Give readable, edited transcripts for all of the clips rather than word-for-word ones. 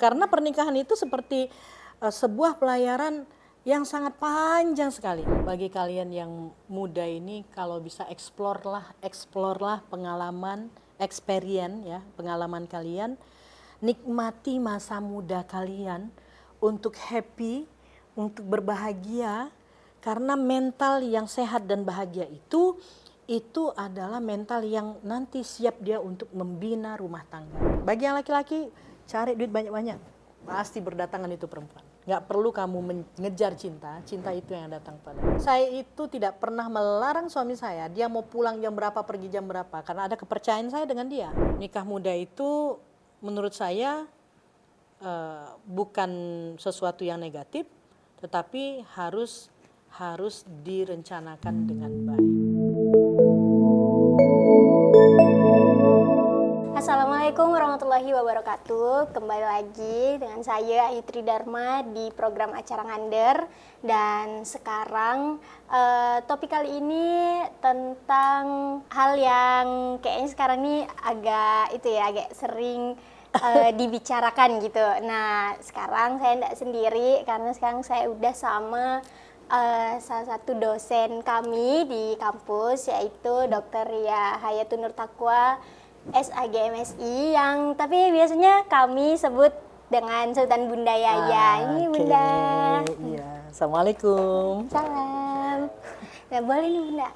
Karena pernikahan itu seperti sebuah pelayaran yang sangat panjang sekali. Bagi kalian yang muda ini, kalau bisa explore lah pengalaman, experience ya, pengalaman kalian, nikmati masa muda kalian untuk happy, untuk berbahagia, karena mental yang sehat dan bahagia itu adalah mental yang nanti siap dia untuk membina rumah tangga. Bagi yang laki-laki, cari duit banyak-banyak, pasti berdatangan itu perempuan. Nggak perlu kamu mengejar cinta, cinta itu yang datang pada. Saya itu tidak pernah melarang suami saya, dia mau pulang jam berapa, pergi jam berapa, karena ada kepercayaan saya dengan dia. Nikah muda itu menurut saya bukan sesuatu yang negatif, tetapi harus direncanakan dengan baik. Assalamualaikum warahmatullahi wabarakatuh. Kembali lagi dengan saya Ayu Tridharma di program acara Ngander. Dan sekarang topik kali ini tentang hal yang kayaknya sekarang ini agak sering dibicarakan gitu. Nah, sekarang saya tidak sendiri karena sekarang saya udah sama salah satu dosen kami di kampus, yaitu Dr. Ria Hayatun Nur Taqwa SAGMSI, yang tapi biasanya kami sebut dengan Sultan Bunda Yaya. Ini Bunda. Iya. Assalamualaikum. Salam. Nah, boleh nih Bunda,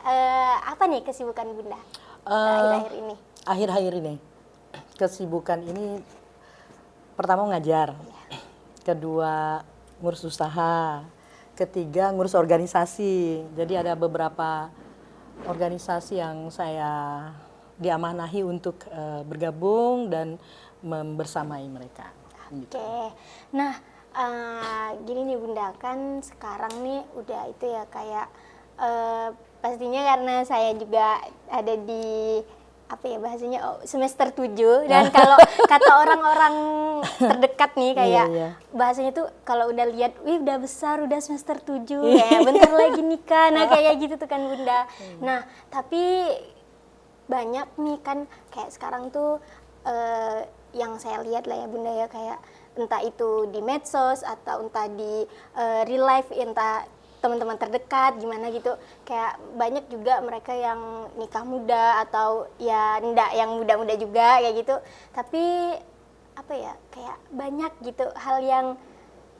apa nih kesibukan Bunda akhir-akhir ini? Akhir-akhir ini kesibukan ini pertama ngajar, kedua ngurus usaha, ketiga ngurus organisasi. Jadi ada beberapa organisasi yang saya diamanahi untuk bergabung dan membersamai mereka. Oke. Nah, gini nih Bunda, kan sekarang nih udah itu ya kayak pastinya karena saya juga ada di bahasanya semester 7, dan kalau kata orang-orang terdekat nih kayak bahasanya tuh kalau udah lihat, wih udah besar, udah semester 7 ya, bentar lagi nikah. Nah, kayak gitu tuh kan Bunda. Nah, tapi banyak nih kan kayak sekarang tuh yang saya lihat lah ya Bunda ya, kayak entah itu di medsos atau entah di real life, entah teman-teman terdekat gimana gitu, kayak banyak juga mereka yang nikah muda atau ya enggak yang muda-muda juga kayak gitu. Tapi kayak banyak gitu hal yang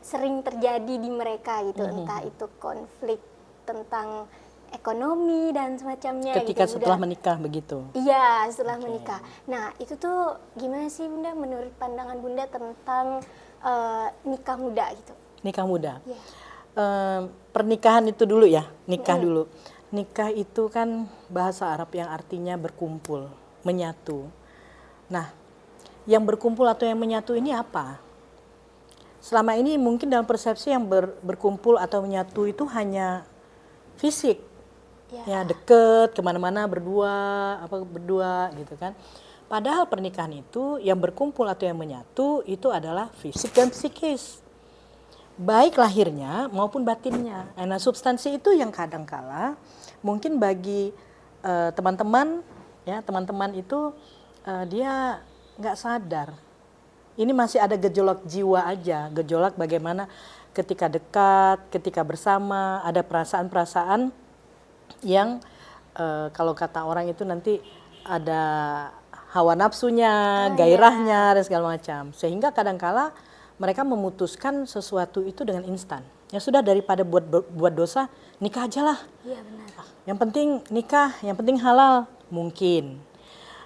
sering terjadi di mereka gitu, entah itu konflik tentang ekonomi dan semacamnya ketika gitu, setelah Bunda. menikah begitu. Iya, setelah menikah. Nah, itu tuh gimana sih Bunda menurut pandangan Bunda tentang nikah muda gitu? Nikah muda. Yeah. Pernikahan itu dulu ya, nikah dulu. Nikah itu kan bahasa Arab yang artinya berkumpul, menyatu. Nah, yang berkumpul atau yang menyatu ini apa? Selama ini mungkin dalam persepsi yang berkumpul atau menyatu itu hanya fisik. Ya, deket, kemana-mana berdua gitu kan. Padahal pernikahan itu yang berkumpul atau yang menyatu itu adalah fisik dan psikis, baik lahirnya maupun batinnya. Nah, substansi itu yang kadangkala mungkin bagi teman-teman itu dia nggak sadar. Ini masih ada gejolak jiwa aja, gejolak bagaimana ketika dekat, ketika bersama, ada perasaan-perasaan yang kalau kata orang itu nanti ada hawa nafsunya, gairahnya dan segala macam. Sehingga kadangkala mereka memutuskan sesuatu itu dengan instan. Ya sudah, daripada buat dosa, nikah aja lah. Iya, benar. Yang penting nikah, yang penting halal mungkin.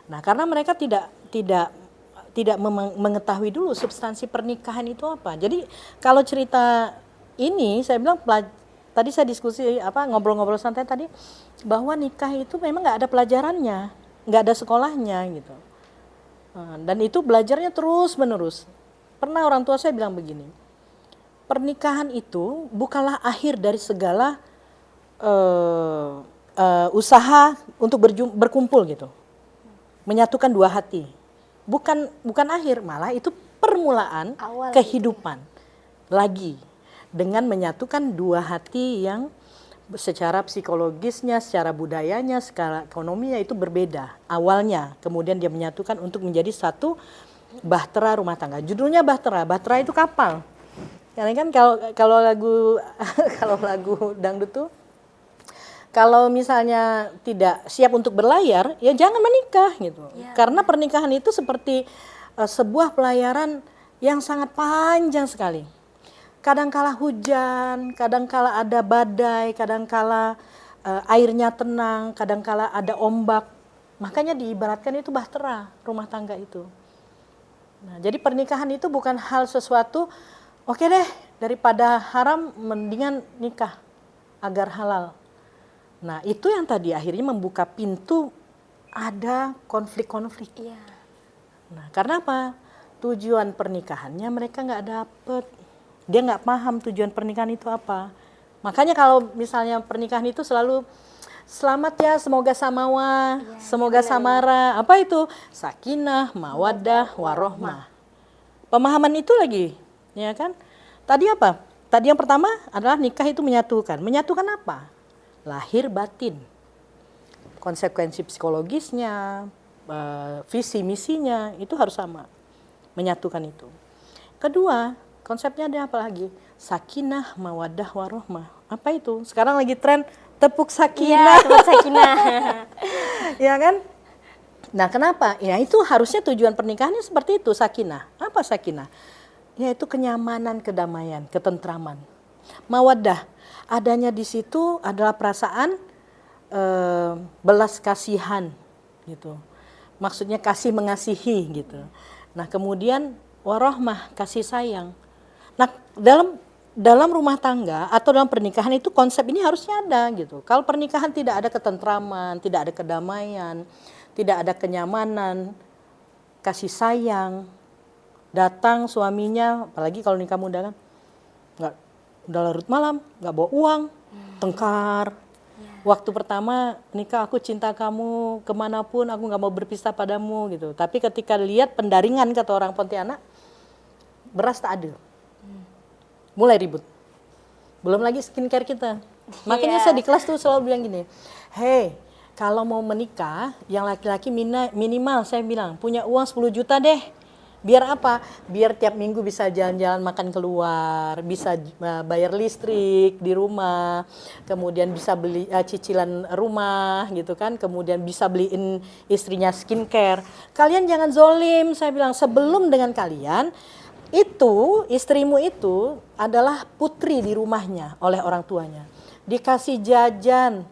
Nah, karena mereka tidak mengetahui dulu substansi pernikahan itu apa. Jadi kalau cerita ini saya bilang tadi saya diskusi ngobrol-ngobrol santai tadi, bahwa nikah itu memang nggak ada pelajarannya, nggak ada sekolahnya gitu. Dan itu belajarnya terus menerus. Pernah orang tua saya bilang begini, pernikahan itu bukanlah akhir dari segala usaha untuk berkumpul gitu, menyatukan dua hati. Bukan akhir, malah itu permulaan awal kehidupan lagi, dengan menyatukan dua hati yang secara psikologisnya, secara budayanya, secara ekonominya itu berbeda awalnya. Kemudian dia menyatukan untuk menjadi satu Bahtera rumah tangga. Judulnya Bahtera. Bahtera itu kapal. Karena kan kalau lagu kalau lagu dangdut tuh, kalau misalnya tidak siap untuk berlayar, ya jangan menikah gitu. Ya. Karena pernikahan itu seperti sebuah pelayaran yang sangat panjang sekali. Kadangkala hujan, kadangkala ada badai, kadangkala airnya tenang, kadangkala ada ombak. Makanya diibaratkan itu bahtera rumah tangga itu. Nah, jadi pernikahan itu bukan hal sesuatu, oke deh, daripada haram mendingan nikah agar halal. Nah, itu yang tadi akhirnya membuka pintu ada konflik-konflik. Iya. Nah, karena apa? Tujuan pernikahannya mereka nggak dapet. Dia nggak paham tujuan pernikahan itu apa. Makanya kalau misalnya pernikahan itu selalu selamat ya, semoga samawa, semoga samara. Apa itu? Sakinah, mawaddah, warohmah. Pemahaman itu lagi, ya kan? Tadi apa? Tadi yang pertama adalah nikah itu menyatukan. Menyatukan apa? Lahir batin. Konsekuensi psikologisnya, visi misinya itu harus sama. Menyatukan itu. Kedua, konsepnya ada apa lagi? Sakinah, mawaddah, warohmah. Apa itu? Sekarang lagi tren tepuk sakinah. Iya, tepuk sakinah. Ya kan? Nah, kenapa? Ya itu harusnya tujuan pernikahannya seperti itu, sakinah. Apa sakinah? Yaitu kenyamanan, kedamaian, ketentraman. Mawaddah, adanya di situ adalah perasaan belas kasihan gitu. Maksudnya kasih mengasihi gitu. Nah, kemudian warohmah, kasih sayang. Nah, dalam rumah tangga atau dalam pernikahan itu konsep ini harusnya ada gitu. Kalau pernikahan tidak ada ketentraman, tidak ada kedamaian, tidak ada kenyamanan, kasih sayang, datang suaminya, apalagi kalau nikah muda kan, nggak udah larut malam, nggak bawa uang, tengkar. Waktu pertama nikah aku cinta kamu, kemanapun aku nggak mau berpisah padamu gitu. Tapi ketika lihat pendaringan kata orang Pontianak, beras tak ada. Mulai ribut. Belum lagi skincare kita. Makanya saya di kelas tuh selalu bilang gini, hey, kalau mau menikah, yang laki-laki minimal saya bilang, punya uang 10 juta deh. Biar apa? Biar tiap minggu bisa jalan-jalan makan keluar, bisa bayar listrik di rumah, kemudian bisa beli cicilan rumah gitu kan, kemudian bisa beliin istrinya skincare. Kalian jangan zolim, saya bilang, sebelum dengan kalian, itu istrimu itu adalah putri di rumahnya oleh orang tuanya. Dikasih jajan,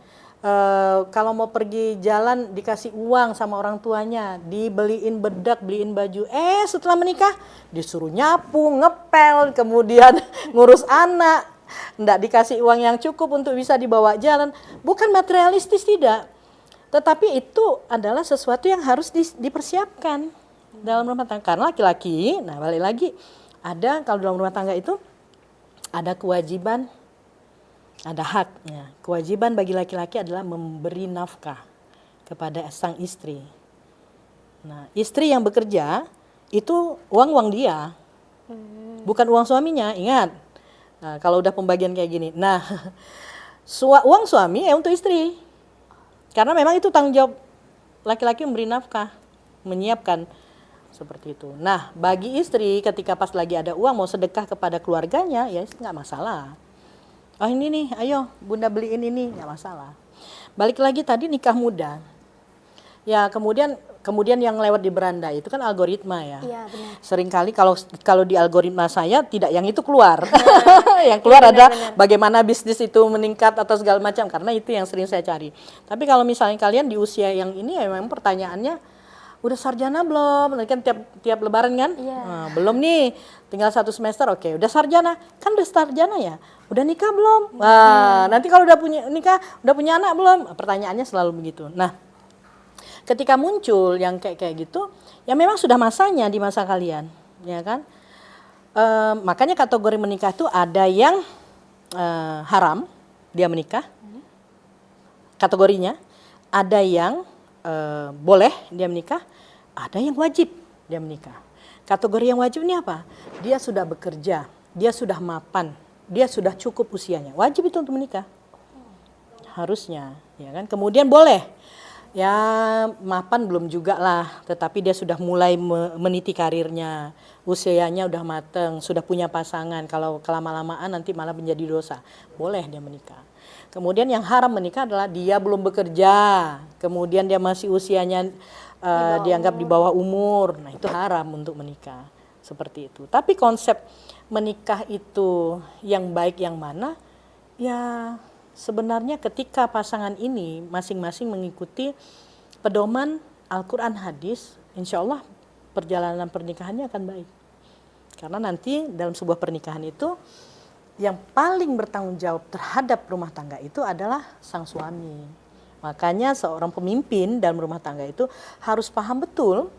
kalau mau pergi jalan dikasih uang sama orang tuanya, dibeliin bedak, beliin baju. Setelah menikah disuruh nyapu, ngepel, kemudian ngurus anak. Nggak dikasih uang yang cukup untuk bisa dibawa jalan. Bukan materialistis, tidak. Tetapi itu adalah sesuatu yang harus dipersiapkan dalam rumah tangga. Karena laki-laki, nah balik lagi, ada kalau dalam rumah tangga itu ada kewajiban, ada haknya. Kewajiban bagi laki-laki adalah memberi nafkah kepada sang istri. Nah, istri yang bekerja itu uang dia, bukan uang suaminya. Ingat, nah, kalau udah pembagian kayak gini. Nah, uang suami untuk istri, karena memang itu tanggung jawab laki-laki memberi nafkah, menyiapkan. Seperti itu. Nah, bagi istri ketika pas lagi ada uang mau sedekah kepada keluarganya, ya nggak masalah. Oh ini nih, ayo bunda beliin ini, nggak masalah. Balik lagi tadi nikah muda. Ya kemudian yang lewat di beranda itu kan algoritma ya. Iya, benar. Seringkali kalau di algoritma saya tidak yang itu keluar. Yang keluar ada bagaimana bisnis itu meningkat atau segala macam, karena itu yang sering saya cari. Tapi kalau misalnya kalian di usia yang ini ya memang pertanyaannya, udah sarjana belum? Kan tiap lebaran kan? Iya. Nah, belum nih, tinggal 1 semester. Oke, udah sarjana. Kan udah sarjana ya? Udah nikah belum? Nah, nanti kalau udah punya nikah, udah punya anak belum? Pertanyaannya selalu begitu. Nah, ketika muncul yang kayak gitu, ya memang sudah masanya di masa kalian, ya kan? Makanya kategori menikah itu ada yang haram dia menikah, kategorinya. Ada yang boleh dia menikah, ada yang wajib dia menikah. Kategori yang wajib ini apa? Dia sudah bekerja, dia sudah mapan, dia sudah cukup usianya. Wajib itu untuk menikah. Harusnya, ya kan? Kemudian boleh Ya mapan belum juga lah, tetapi dia sudah mulai meniti karirnya, usianya udah mateng, sudah punya pasangan. Kalau kelama-lamaan nanti malah menjadi dosa, boleh dia menikah. Kemudian yang haram menikah adalah dia belum bekerja, kemudian dia masih usianya dianggap di bawah umur, nah itu haram untuk menikah, seperti itu. Tapi konsep menikah itu yang baik yang mana? Ya sebenarnya ketika pasangan ini masing-masing mengikuti pedoman Al-Quran hadis, insya Allah perjalanan pernikahannya akan baik. Karena nanti dalam sebuah pernikahan itu yang paling bertanggung jawab terhadap rumah tangga itu adalah sang suami. Makanya seorang pemimpin dalam rumah tangga itu harus paham betul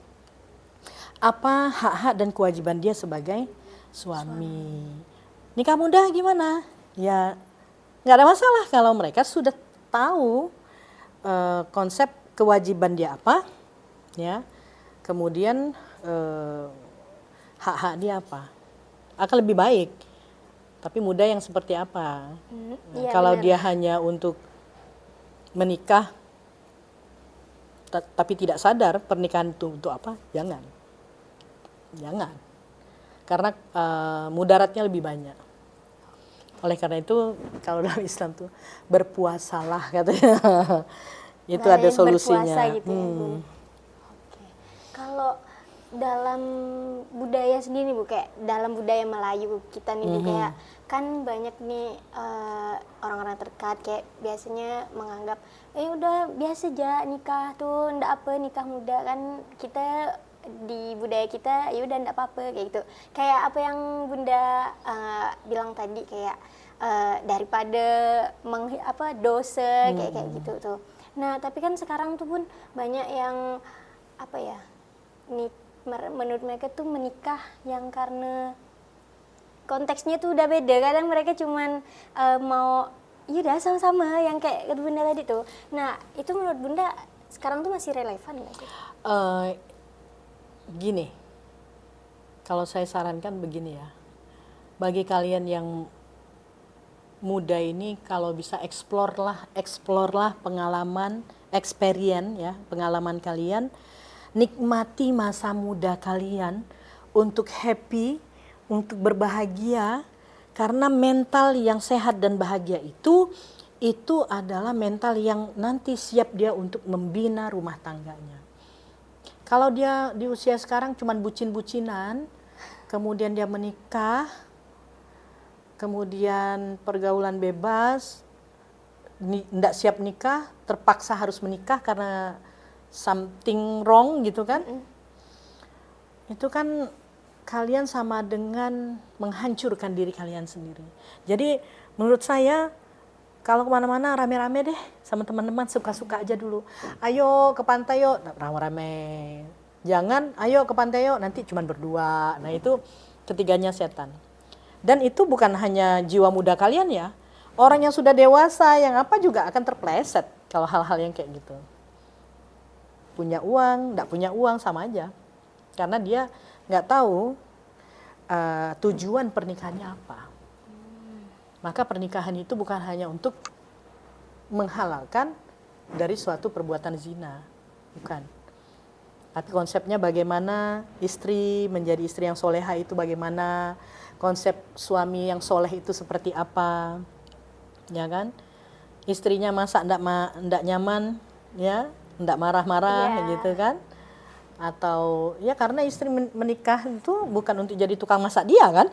apa hak-hak dan kewajiban dia sebagai suami. Nikah muda gimana? Ya nggak ada masalah kalau mereka sudah tahu konsep kewajiban dia apa, ya, kemudian hak-hak dia apa, akan lebih baik. Tapi muda yang seperti apa? Iya, Kalau benar. dia hanya untuk menikah tapi tidak sadar pernikahan itu untuk apa? Jangan. Karena mudaratnya lebih banyak. Oleh karena itu kalau dalam Islam tuh berpuasalah katanya. Itu Nah, ada yang solusinya. berpuasa gitu ya, Bun. Oke. Kalau dalam budaya sendiri Bu, kayak dalam budaya Melayu kita nih Bu, kayak kan banyak nih orang-orang terdekat kayak biasanya menganggap udah biasa aja nikah tuh, ndak apa nikah muda, kan kita di budaya kita ya udah ndak apa-apa kayak gitu. Kayak apa yang Bunda bilang tadi, kayak daripada dosa kayak gitu tuh. Nah, tapi kan sekarang tuh Bun banyak yang apa ya? Menurut mereka tuh menikah yang karena konteksnya tuh udah beda. Kadang mereka cuman mau yaudah sama-sama yang kayak kata Bunda tadi tuh. Nah, itu menurut Bunda sekarang tuh masih relevan nggak sih? Gini, kalau saya sarankan begini ya, bagi kalian yang muda ini kalau bisa explore lah pengalaman, experience ya, pengalaman kalian, nikmati masa muda kalian untuk happy, untuk berbahagia, karena mental yang sehat dan bahagia itu adalah mental yang nanti siap dia untuk membina rumah tangganya. Kalau dia di usia sekarang cuman bucin-bucinan, kemudian dia menikah, kemudian pergaulan bebas, tidak siap nikah, terpaksa harus menikah karena something wrong gitu kan. Itu kan kalian sama dengan menghancurkan diri kalian sendiri. Jadi menurut saya kalau kemana-mana rame-rame deh sama teman-teman, suka-suka aja dulu. Ayo ke pantai yuk, rame-rame. Jangan ayo ke pantai yuk, nanti cuma berdua. Nah itu ketiganya setan. Dan itu bukan hanya jiwa muda kalian ya. Orang yang sudah dewasa yang apa juga akan terpleset kalau hal-hal yang kayak gitu. Punya uang, enggak punya uang sama aja. Karena dia nggak tahu tujuan pernikahannya apa. Maka pernikahan itu bukan hanya untuk menghalalkan dari suatu perbuatan zina, bukan. Tapi konsepnya bagaimana istri menjadi istri yang soleha itu bagaimana, konsep suami yang soleh itu seperti apa, ya kan? Istrinya masak ndak nyaman, ya, ndak marah-marah, gitu kan? Atau ya karena istri menikah itu bukan untuk jadi tukang masak dia kan?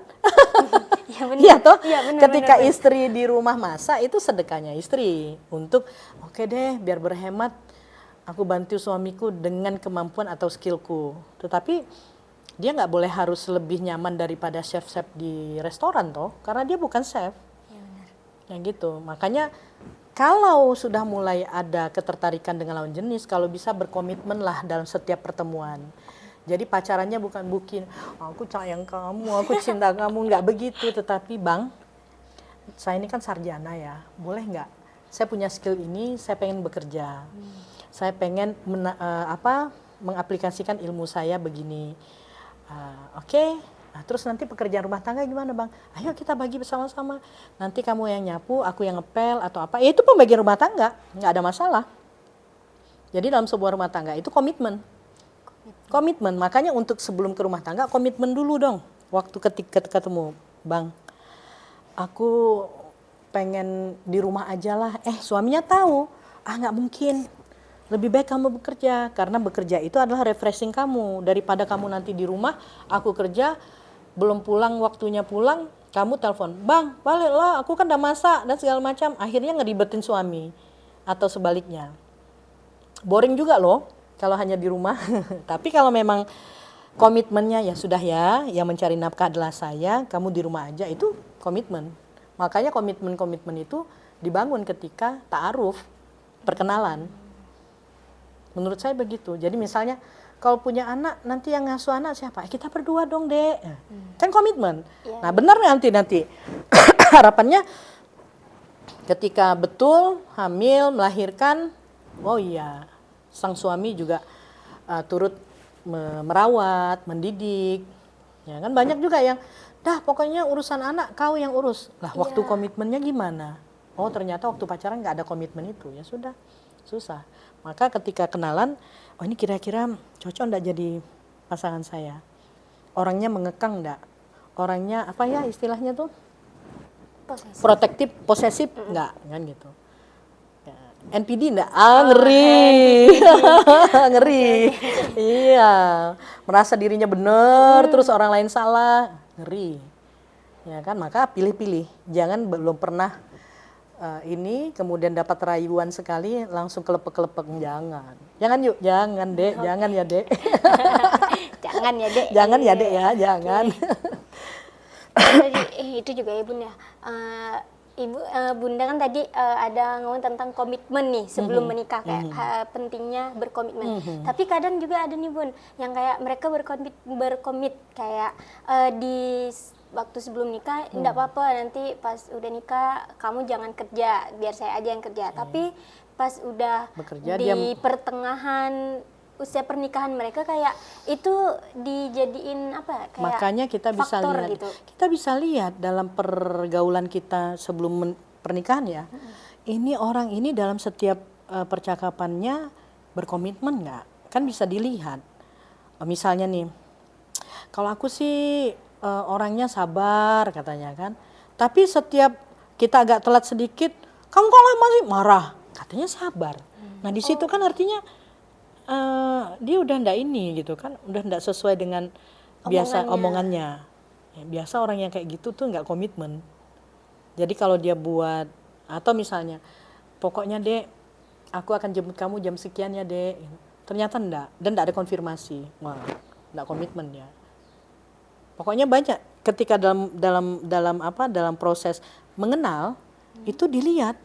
Ya benar. Iya toh, ya, benar, ketika benar. istri di rumah masak itu sedekahnya istri untuk oke deh biar berhemat aku bantu suamiku dengan kemampuan atau skillku. Tetapi dia nggak boleh harus lebih nyaman daripada chef-chef di restoran toh, karena dia bukan chef. Ya benar. Yang gitu. Makanya kalau sudah mulai ada ketertarikan dengan lawan jenis, kalau bisa berkomitmen lah dalam setiap pertemuan. Jadi pacarannya bukan aku sayang kamu, aku cinta kamu, nggak begitu. Tetapi Bang, saya ini kan sarjana ya, boleh nggak? Saya punya skill ini, saya pengen bekerja. Saya pengen mengaplikasikan ilmu saya begini. Oke. Nah, terus nanti pekerjaan rumah tangga gimana Bang? Ayo kita bagi bersama-sama. Nanti kamu yang nyapu, aku yang ngepel atau apa. Ya itu pembagian rumah tangga, nggak ada masalah. Jadi dalam sebuah rumah tangga itu komitmen. Komitmen, makanya untuk sebelum ke rumah tangga komitmen dulu dong. Waktu ketika ketemu, Bang, aku pengen di rumah aja lah. Suaminya tahu, nggak mungkin. Lebih baik kamu bekerja, karena bekerja itu adalah refreshing kamu. Daripada kamu nanti di rumah, aku kerja, belum pulang, waktunya pulang, kamu telepon, Bang, balik lah, aku kan udah masak dan segala macam. Akhirnya ngeribetin suami. Atau sebaliknya. Boring juga loh, kalau hanya di rumah. Tapi kalau memang komitmennya ya sudah ya, yang mencari nafkah adalah saya, kamu di rumah aja, itu komitmen. Makanya komitmen-komitmen itu dibangun ketika ta'aruf, perkenalan. Menurut saya begitu. Jadi misalnya kalau punya anak, nanti yang ngasuh anak siapa? Kita berdua dong, Dek. Kan komitmen. Nah, benar nanti harapannya ketika betul hamil, melahirkan, oh iya, sang suami juga turut merawat, mendidik. Ya kan banyak juga yang pokoknya urusan anak kau yang urus. Lah waktu komitmennya gimana? Oh ternyata waktu pacaran nggak ada komitmen itu. Ya sudah, susah. Maka ketika kenalan, oh ini kira-kira cocok enggak jadi pasangan saya? Orangnya mengekang enggak? Orangnya apa ya istilahnya tuh? Protektif, posesif enggak? Kan gitu. Ya. NPD enggak? Ngeri. Ngeri. Iya. Merasa dirinya benar, terus orang lain salah. Ngeri. Ya kan, maka pilih-pilih. Jangan belum pernah ini kemudian dapat rayuan sekali langsung kelepek-kelepek, jangan yuk, jangan Dek, jangan ya Dek. Jangan ya Dek. Jangan ya Dek ya, jangan. Jadi itu juga ya Bun ya. Ibu Bunda kan tadi ada ngomong tentang komitmen nih sebelum menikah kayak pentingnya berkomitmen. Tapi kadang juga ada nih Bun yang kayak mereka berkomit kayak di waktu sebelum nikah enggak apa-apa, nanti pas udah nikah kamu jangan kerja, biar saya aja yang kerja. Tapi pas udah bekerja, di pertengahan usia pernikahan mereka kayak itu dijadiin apa kayak makanya kita bisa lihat gitu. Kita bisa lihat dalam pergaulan kita sebelum pernikahan ya. Ini orang ini dalam setiap percakapannya berkomitmen nggak? Kan bisa dilihat. Misalnya nih, kalau aku sih orangnya sabar katanya kan. Tapi setiap kita agak telat sedikit, kamu kok lama sih marah? Katanya sabar. Nah di situ kan artinya dia udah ndak ini gitu kan, udah ndak sesuai dengan biasa omongannya. Ya, biasa orang yang kayak gitu tuh nggak komitmen. Jadi kalau dia buat atau misalnya, pokoknya Dek, aku akan jemput kamu jam sekian ya Dek. Ternyata ndak dan ndak ada konfirmasi, wah ndak komitmen ya. Pokoknya banyak ketika dalam proses mengenal itu dilihat.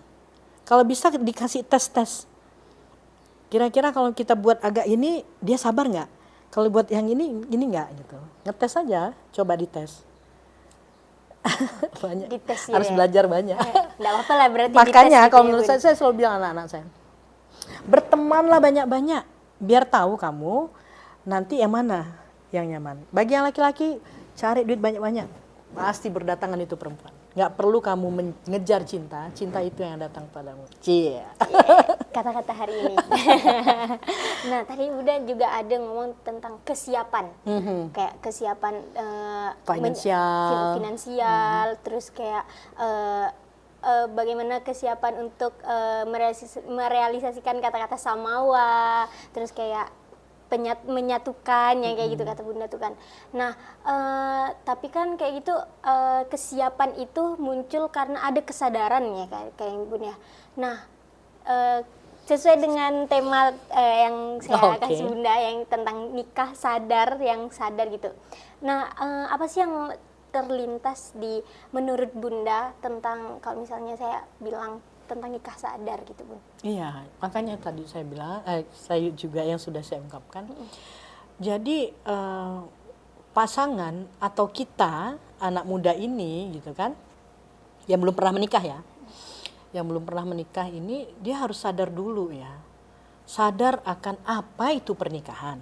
Kalau bisa dikasih tes. Kira-kira kalau kita buat agak ini dia sabar nggak? Kalau buat yang ini nggak gitu. Ngetes aja, coba dites. Banyak. Dites Harus ya. belajar banyak. Nggak apa-apa lah berarti. Makanya dites kalau gitu menurut ya, saya selalu bilang anak-anak saya, bertemanlah banyak-banyak biar tahu kamu nanti yang mana yang nyaman. Bagi yang laki-laki cari duit banyak-banyak, pasti berdatangan itu perempuan. Nggak perlu kamu mengejar cinta itu yang datang padamu. Cie. kata-kata hari ini. Nah tadi udah juga ada ngomong tentang kesiapan, kayak kesiapan finansial, terus kayak bagaimana kesiapan untuk merealisasikan kata-kata samawa, terus kayak menyatukan yang kayak gitu kata Bunda tuh kan. Nah, tapi kan kayak gitu kesiapan itu muncul karena ada kesadaran ya kayak Bunda ya. Nah, sesuai dengan tema yang saya kasih Bunda yang tentang nikah sadar, yang sadar gitu. Nah, apa sih yang terlintas di menurut Bunda tentang kalau misalnya saya bilang tentang nikah sadar gitu Bun? Iya, makanya tadi saya bilang, saya juga yang sudah saya ungkapkan. Jadi pasangan atau kita anak muda ini gitu kan, yang belum pernah menikah ya, yang belum pernah menikah ini dia harus sadar dulu ya, sadar akan apa itu pernikahan,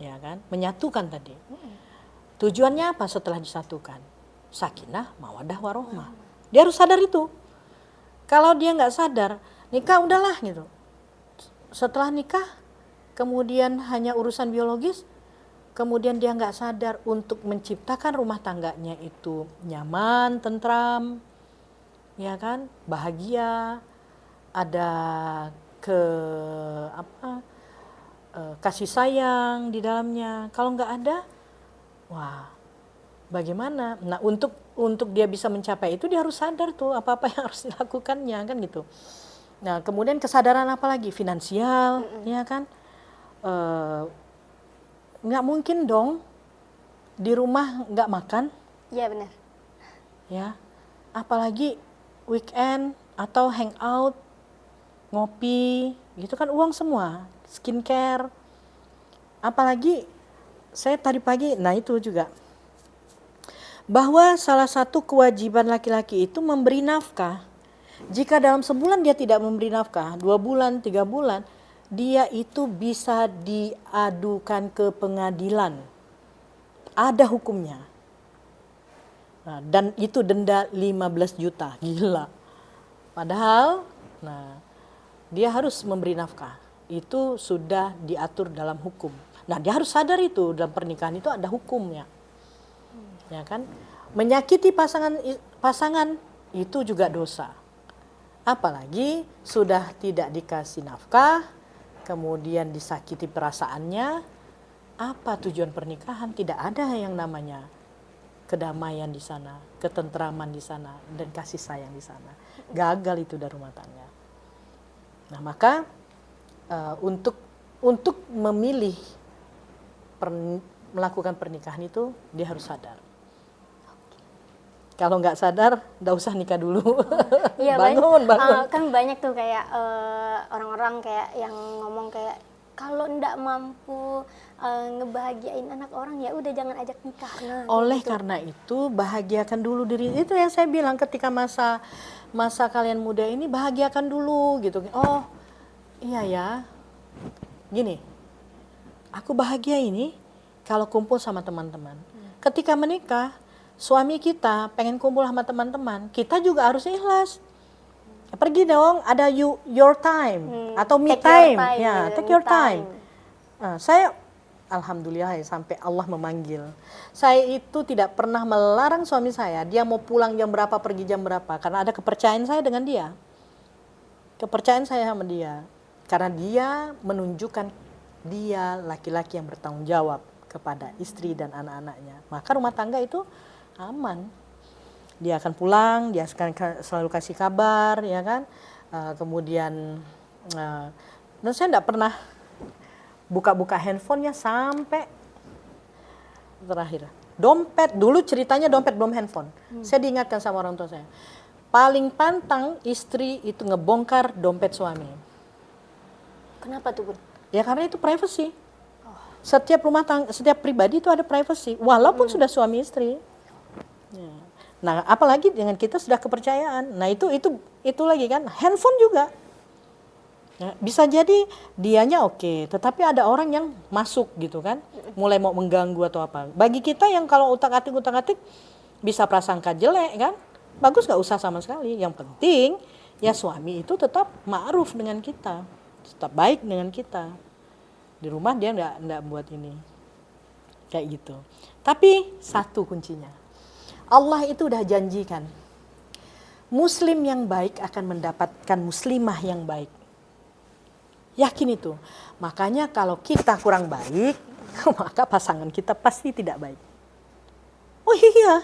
ya kan, menyatukan tadi. Tujuannya apa setelah disatukan? Sakinah, mawadah, warohmah. Dia harus sadar itu. Kalau dia nggak sadar, nikah udahlah gitu. setelah nikah, kemudian hanya urusan biologis, kemudian dia nggak sadar untuk menciptakan rumah tangganya itu nyaman, tentram, ya kan, bahagia, ada ke apa kasih sayang di dalamnya. Kalau nggak ada, wah, bagaimana? Nah, untuk dia bisa mencapai itu dia harus sadar tuh apa-apa yang harus dilakukannya kan gitu. Nah, kemudian kesadaran apa lagi? Finansial, ya kan? Nggak mungkin dong di rumah nggak makan, Iya benar. ya. Apalagi weekend atau hangout, ngopi, gitu kan uang semua, skincare. Apalagi saya tadi pagi, nah itu juga bahwa salah satu kewajiban laki-laki itu memberi nafkah. Jika dalam sebulan dia tidak memberi nafkah, 2 bulan, 3 bulan, dia itu bisa diadukan ke pengadilan. Ada hukumnya. Nah, dan itu denda 15 juta, gila. Padahal, nah, dia harus memberi nafkah. Itu sudah diatur dalam hukum. Nah, dia harus sadar itu dalam pernikahan itu ada hukumnya. Ya kan? Menyakiti pasangan itu juga dosa. Apalagi sudah tidak dikasih nafkah, kemudian disakiti perasaannya. Apa tujuan pernikahan? Tidak ada yang namanya kedamaian di sana, ketentraman di sana, dan kasih sayang di sana. Gagal itu dari rumah tangga. Nah, maka untuk memilih melakukan pernikahan itu dia harus sadar. Kalau nggak sadar, nggak usah nikah dulu. Iya, bangun. Kan banyak tuh kayak orang-orang kayak yang ngomong kayak kalau ndak mampu ngebahagiain anak orang ya udah jangan ajak nikah. Nah, Oleh gitu. karena itu bahagiakan dulu diri. Itu yang saya bilang ketika masa kalian muda ini, bahagiakan dulu gitu. Oh iya ya, gini, aku bahagia ini kalau kumpul sama teman-teman. Ketika menikah, suami kita pengen kumpul sama teman-teman, kita juga harus ikhlas. Pergi dong, ada your time atau me time. Ya, take your time. Saya alhamdulillah ya, sampai Allah memanggil. Saya itu tidak pernah melarang suami saya, dia mau pulang jam berapa, pergi jam berapa, karena ada kepercayaan saya dengan dia. Kepercayaan saya sama dia. Karena dia menunjukkan dia laki-laki yang bertanggung jawab kepada istri dan anak-anaknya. Maka rumah tangga itu aman. Dia akan pulang, dia akan selalu kasih kabar, ya kan. Kemudian, dan saya tidak pernah buka-buka handphonenya sampai terakhir. Dompet, dulu ceritanya dompet belum handphone. Saya diingatkan sama orang tua saya. Paling pantang istri itu ngebongkar dompet suami. Kenapa tuh, Bun? Ya karena itu privacy. Setiap rumah tangga, setiap pribadi itu ada privacy, walaupun sudah suami istri. Ya. Nah, apalagi dengan kita sudah kepercayaan. Nah, itu lagi kan, handphone juga. Ya, bisa jadi dianya oke, tetapi ada orang yang masuk gitu kan, mulai mau mengganggu atau apa. Bagi kita yang kalau utak-atik bisa prasangka jelek kan, bagus gak usah sama sekali. Yang penting ya suami itu tetap ma'ruf dengan kita, tetap baik dengan kita. Di rumah dia enggak buat ini. Kayak gitu. Tapi satu kuncinya. Allah itu udah janjikan. Muslim yang baik akan mendapatkan muslimah yang baik. Yakin itu. Makanya kalau kita kurang baik, maka pasangan kita pasti tidak baik. Oh iya.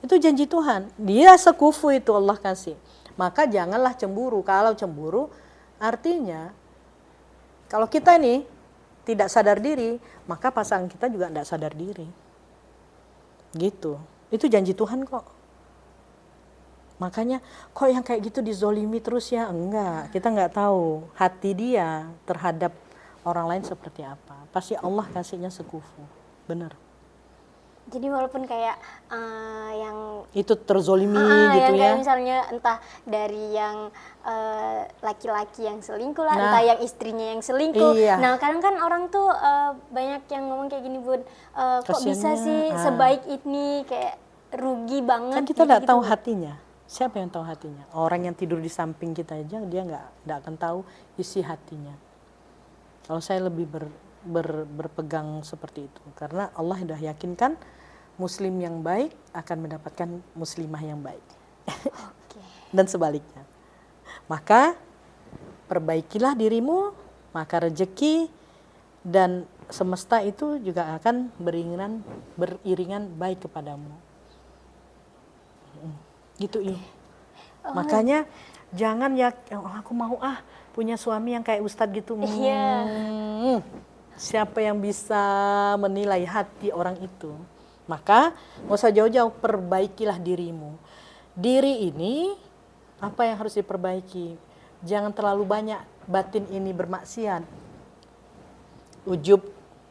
Itu janji Tuhan. Dia sekufu itu Allah kasih. Maka janganlah cemburu. Kalau cemburu artinya kalau kita ini tidak sadar diri, maka pasangan kita juga tidak sadar diri. Gitu. Itu janji Tuhan kok. Makanya kok yang kayak gitu dizolimi terus ya? Enggak, kita nggak tahu hati dia terhadap orang lain seperti apa. Pasti Allah kasihnya sekufu. Benar. Jadi walaupun kayak yang itu terzolimi gitu yang ya. kayak misalnya entah dari yang laki-laki yang selingkuh lah, entah yang istrinya yang selingkuh. Iya. Nah kadang kan orang tuh banyak yang ngomong kayak gini, Bun, kok bisa Kasiannya, sih sebaik ini, kayak rugi banget. Kan kita nggak gitu. tahu hatinya. Siapa yang tahu hatinya? Orang yang tidur di samping kita aja dia nggak akan tahu isi hatinya. Kalau saya lebih berpegang seperti itu, karena Allah sudah yakinkan Muslim yang baik akan mendapatkan muslimah yang baik. Oke. Dan sebaliknya. Maka perbaikilah dirimu, maka rezeki dan semesta itu juga akan beriringan baik kepadamu. Gitu ya. Makanya jangan ya, aku mau punya suami yang kayak Ustadz gitu. Siapa yang bisa menilai hati orang itu? Maka nggak usah jauh-jauh, perbaikilah dirimu. Diri ini apa yang harus diperbaiki? Jangan terlalu banyak batin ini bermaksiat. Ujub,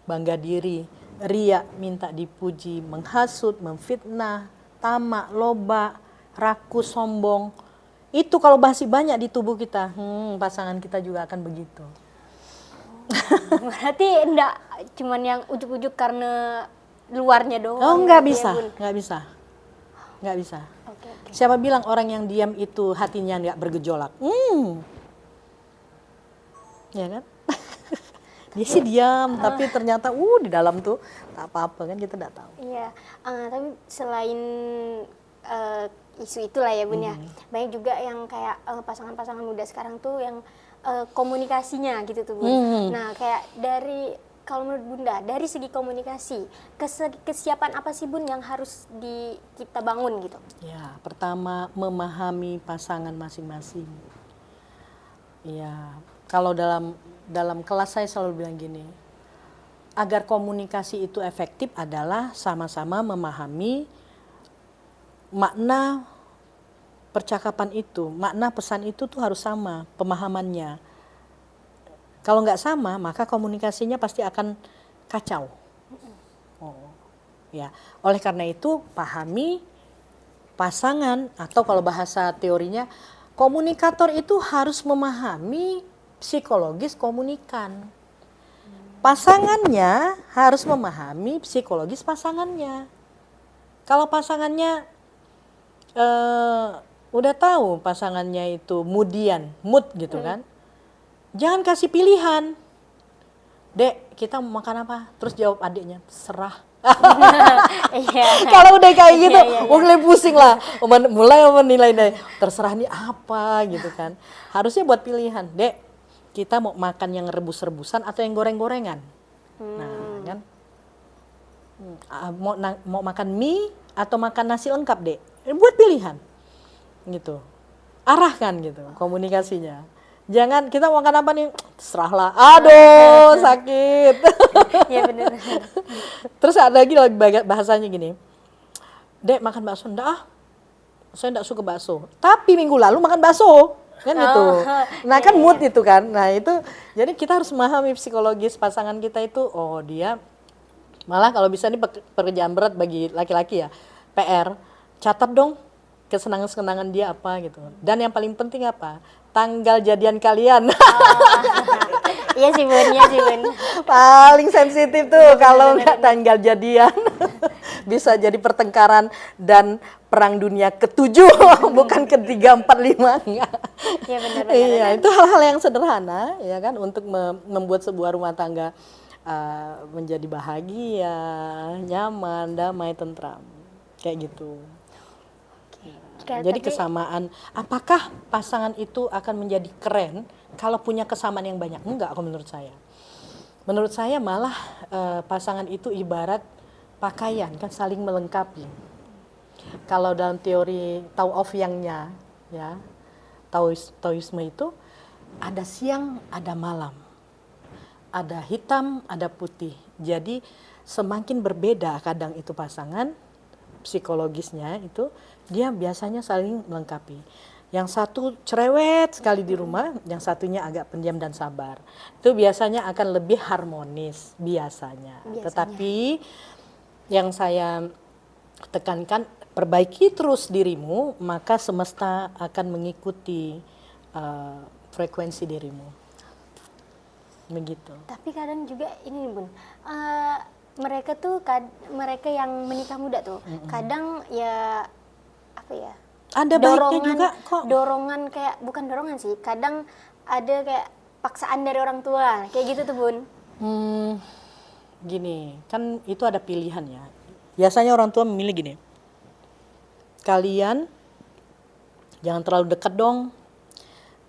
bangga diri, riya, minta dipuji, menghasut, memfitnah, tamak, loba, rakus, sombong. Itu kalau masih banyak di tubuh kita, pasangan kita juga akan begitu. Berarti enggak cuman yang ujuk-ujuk karena luarnya doang. Oh, nggak ya, bisa, Bun? nggak bisa. Nggak bisa. Oke. Siapa bilang orang yang diam itu hatinya nggak bergejolak? Ya kan? Dia sih diam, tapi ternyata di dalam tuh tak apa-apa kan, kita nggak tahu. Iya, tapi selain isu itulah ya Bun ya, banyak juga yang kayak pasangan-pasangan muda sekarang tuh yang komunikasinya gitu tuh Bun. Nah kayak kalau menurut Bunda, dari segi komunikasi, kesiapan apa sih Bun yang harus kita bangun gitu? Ya, pertama memahami pasangan masing-masing. Ya, kalau dalam kelas saya selalu bilang gini, agar komunikasi itu efektif adalah sama-sama memahami makna percakapan itu, makna pesan itu tuh harus sama pemahamannya. Kalau nggak sama, maka komunikasinya pasti akan kacau. Ya, oleh karena itu pahami pasangan, atau kalau bahasa teorinya, komunikator itu harus memahami psikologis komunikan. Pasangannya harus memahami psikologis pasangannya. Kalau pasangannya udah tahu pasangannya itu mood gitu kan, jangan kasih pilihan. Dek, kita mau makan apa? Terus jawab adiknya, serah. Kalau udah kayak gitu, mulai pusing lah. Mulai menilai, terserah nih apa gitu kan. Harusnya buat pilihan. Dek, kita mau makan yang rebus-rebusan atau yang goreng-gorengan. Nah kan, mau makan mie atau makan nasi lengkap, Dek. Buat pilihan. Gitu. Arahkan gitu komunikasinya. Jangan kita mau makan apa nih, serahlah. Aduh, sakit. Iya benar. Terus ada lagi bahasanya gini. Dek, makan bakso? Enggak saya enggak suka bakso. Tapi minggu lalu makan bakso. Kan gitu. Nah kan mood itu kan. Nah itu, jadi kita harus memahami psikologis pasangan kita itu. Oh dia, malah kalau bisa ini pekerjaan berat bagi laki-laki ya. PR, catat dong kesenangan-kesenangan dia apa gitu. Dan yang paling penting apa? Tanggal jadian kalian. Iya sih Bun. Paling sensitif tuh kalau nggak tanggal jadian. Bisa jadi pertengkaran dan perang dunia ke-7, bukan ke-3, 4, 5. Enggak. Iya benar. Iya, itu hal-hal yang sederhana ya kan, untuk membuat sebuah rumah tangga menjadi bahagia, nyaman, damai, tentram. Kayak gitu. Jadi kesamaan, apakah pasangan itu akan menjadi keren kalau punya kesamaan yang banyak? Enggak, kalau menurut saya. Menurut saya malah pasangan itu ibarat pakaian, kan saling melengkapi. Kalau dalam teori Tao of Yang-nya, ya, Taoisme itu ada siang, ada malam. Ada hitam, ada putih. Jadi semakin berbeda kadang itu pasangan, psikologisnya itu, dia biasanya saling melengkapi. Yang satu cerewet sekali di rumah, yang satunya agak pendiam dan sabar. Itu biasanya akan lebih harmonis biasanya. Tetapi yang saya tekankan, perbaiki terus dirimu, maka semesta akan mengikuti frekuensi dirimu. Begitu. Tapi kadang juga ini Bun, mereka yang menikah muda tuh, kadang ya apa ya, Ada baiknya juga kok. Dorongan kayak, bukan dorongan sih, kadang ada kayak paksaan dari orang tua kayak gitu tuh Bun. Gini, kan itu ada pilihan ya. Biasanya orang tua memilih gini, kalian jangan terlalu dekat dong.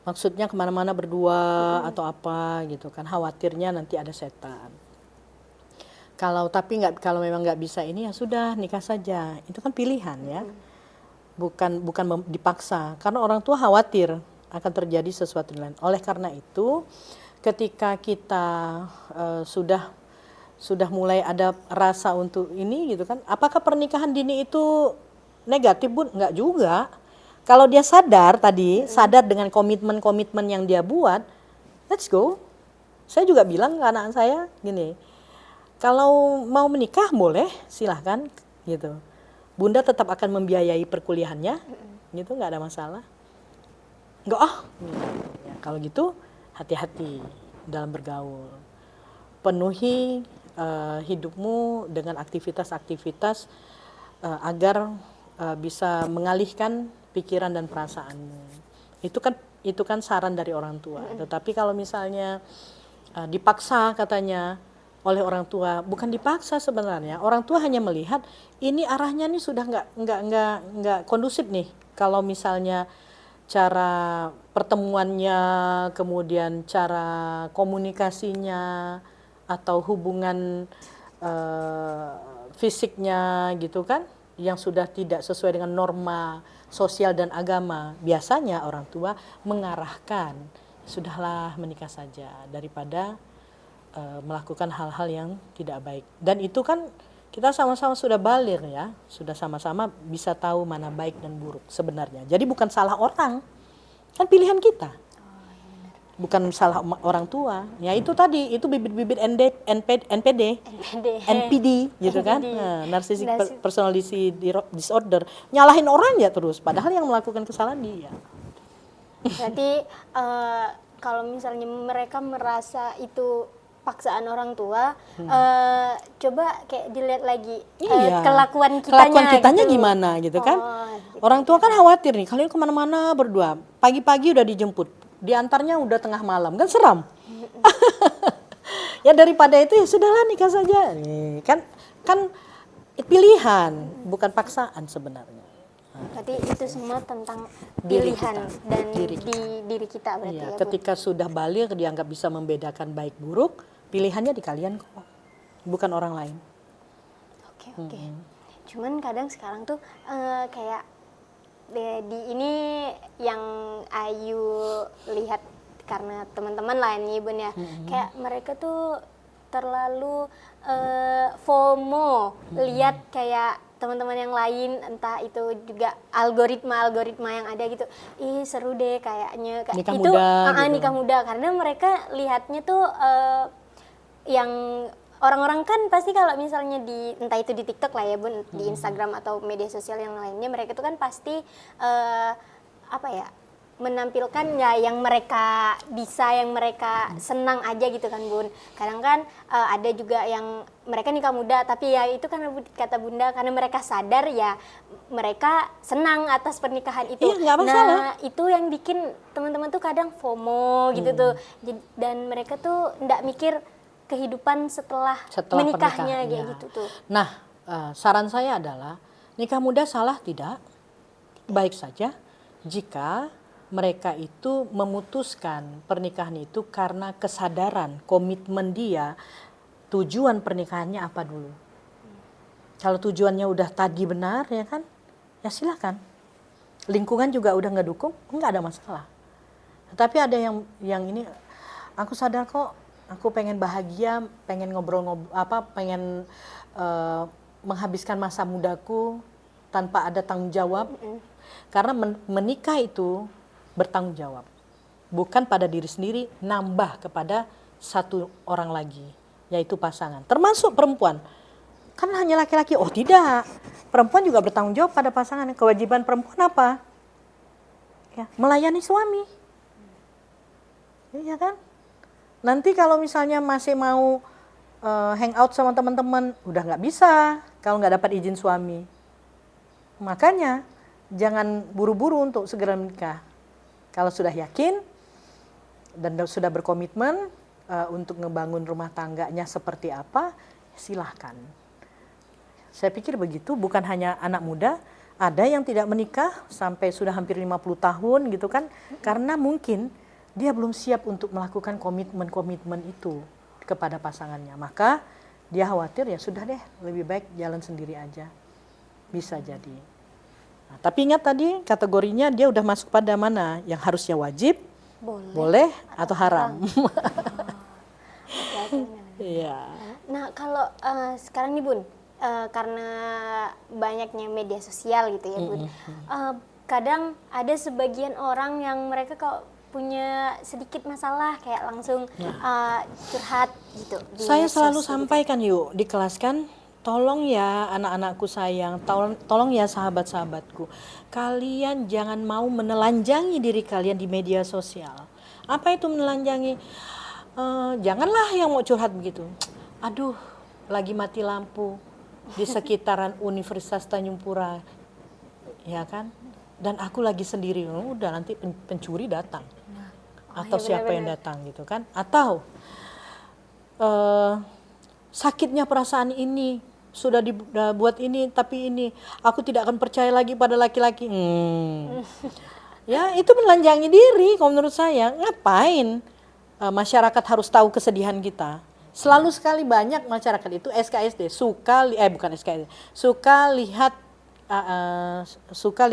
Maksudnya kemana-mana berdua atau apa gitu kan. Khawatirnya nanti ada setan. Kalau memang nggak bisa ini ya sudah nikah saja. Itu kan pilihan ya. Bukan dipaksa. Karena orang tua khawatir akan terjadi sesuatu lain. Oleh karena itu, ketika kita sudah mulai ada rasa untuk ini gitu kan. Apakah pernikahan dini itu negatif Bun? Enggak juga. Kalau dia sadar dengan komitmen-komitmen yang dia buat, let's go. Saya juga bilang ke anak saya gini, kalau mau menikah boleh, silahkan gitu. Bunda tetap akan membiayai perkuliahannya, gitu nggak ada masalah. Enggak ya, kalau gitu hati-hati dalam bergaul. Penuhi hidupmu dengan aktivitas-aktivitas agar bisa mengalihkan pikiran dan perasaanmu. Itu kan saran dari orang tua. Tetapi kalau misalnya dipaksa katanya oleh orang tua, bukan dipaksa sebenarnya. Orang tua hanya melihat ini arahnya nih sudah nggak kondusif nih. Kalau misalnya cara pertemuannya, kemudian cara komunikasinya atau hubungan fisiknya gitu kan, yang sudah tidak sesuai dengan norma sosial dan agama, biasanya orang tua mengarahkan sudahlah menikah saja daripada melakukan hal-hal yang tidak baik. Dan itu kan kita sama-sama sudah baligh ya, sudah sama-sama bisa tahu mana baik dan buruk sebenarnya. Jadi bukan salah orang, kan pilihan kita. Bukan salah orang tua. Ya itu tadi, itu bibit-bibit NPD gitu kan. Nah, narcissistic personality disorder. Nyalahin orang ya terus, padahal yang melakukan kesalahan dia. Berarti kalau misalnya mereka merasa itu paksaan orang tua, coba kayak dilihat lagi kelakuan kitanya gitu. Gimana gitu kan. Gitu. Orang tua kan khawatir nih, kalian kemana-mana berdua, pagi-pagi udah dijemput, diantarnya udah tengah malam, kan seram. Ya daripada itu ya sudahlah nikah saja. Nih, kan pilihan, bukan paksaan sebenarnya. Berarti itu semua tentang pilihan dan diri kita berarti ya. Ya, ketika sudah baligh dianggap bisa membedakan baik buruk, pilihannya di kalian kok, bukan orang lain. Oke. Cuman kadang sekarang tuh kayak di ini yang Ayu lihat karena teman-teman lain nih Bun ya, kayak mereka tuh terlalu FOMO lihat kayak teman-teman yang lain, entah itu juga algoritma yang ada gitu. Ih seru deh kayaknya kayak nikah itu muda, gitu. Nikah muda, karena mereka lihatnya tuh yang orang-orang kan pasti kalau misalnya entah itu di TikTok lah ya Bun, di Instagram atau media sosial yang lainnya, mereka tuh kan pasti menampilkan ya yang mereka bisa, yang mereka senang aja gitu kan Bun. Kadang kan ada juga yang mereka nikah muda, tapi ya itu kan kata Bunda, karena mereka sadar ya mereka senang atas pernikahan itu. Iya, nggak masalah. Nah itu yang bikin teman-teman tuh kadang FOMO gitu tuh, dan mereka tuh nggak mikir kehidupan setelah menikahnya kayak gitu tuh. Nah saran saya adalah nikah muda salah tidak? Baik saja jika mereka itu memutuskan pernikahan itu karena kesadaran, komitmen dia, tujuan pernikahannya apa dulu. Kalau tujuannya udah tadi benar ya kan, ya silakan. Lingkungan juga udah ngedukung, nggak ada masalah. Tapi ada yang ini, aku sadar kok, aku pengen bahagia, pengen pengen menghabiskan masa mudaku tanpa ada tanggung jawab. Karena menikah itu bertanggung jawab, bukan pada diri sendiri, nambah kepada satu orang lagi, yaitu pasangan, termasuk perempuan. Kan hanya laki-laki, oh tidak, perempuan juga bertanggung jawab pada pasangan. Kewajiban perempuan apa? Ya, melayani suami, iya kan? Nanti kalau misalnya masih mau hangout sama teman-teman, udah nggak bisa kalau nggak dapat izin suami. Makanya jangan buru-buru untuk segera menikah. Kalau sudah yakin dan sudah berkomitmen untuk ngebangun rumah tangganya seperti apa, silahkan. Saya pikir begitu, bukan hanya anak muda, ada yang tidak menikah sampai sudah hampir 50 tahun gitu kan, karena mungkin dia belum siap untuk melakukan komitmen-komitmen itu kepada pasangannya. Maka dia khawatir, ya sudah deh, lebih baik jalan sendiri aja. Bisa jadi. Nah, tapi ingat tadi kategorinya dia udah masuk pada mana? Yang harusnya wajib, boleh atau haram. Iya. Nah kalau sekarang nih Bun, karena banyaknya media sosial gitu ya Bun, kadang ada sebagian orang yang mereka kalau punya sedikit masalah kayak langsung curhat gitu. Saya selalu sampaikan yuk di kelas kan, tolong ya anak-anakku sayang, tolong ya sahabat-sahabatku, kalian jangan mau menelanjangi diri kalian di media sosial. Apa itu menelanjangi? Janganlah yang mau curhat begitu. Aduh, lagi mati lampu di sekitaran Universitas Tanjung Pura, ya kan? Dan aku lagi sendiri, udah nanti pencuri datang. Atau siapa yang datang gitu kan? Atau sakitnya perasaan ini, sudah dibuat ini, tapi ini aku tidak akan percaya lagi pada laki-laki. Ya itu menelanjangi diri kalau menurut saya. Ngapain masyarakat harus tahu kesedihan kita? Selalu sekali banyak masyarakat itu SKSD suka bukan SKSD, suka lihat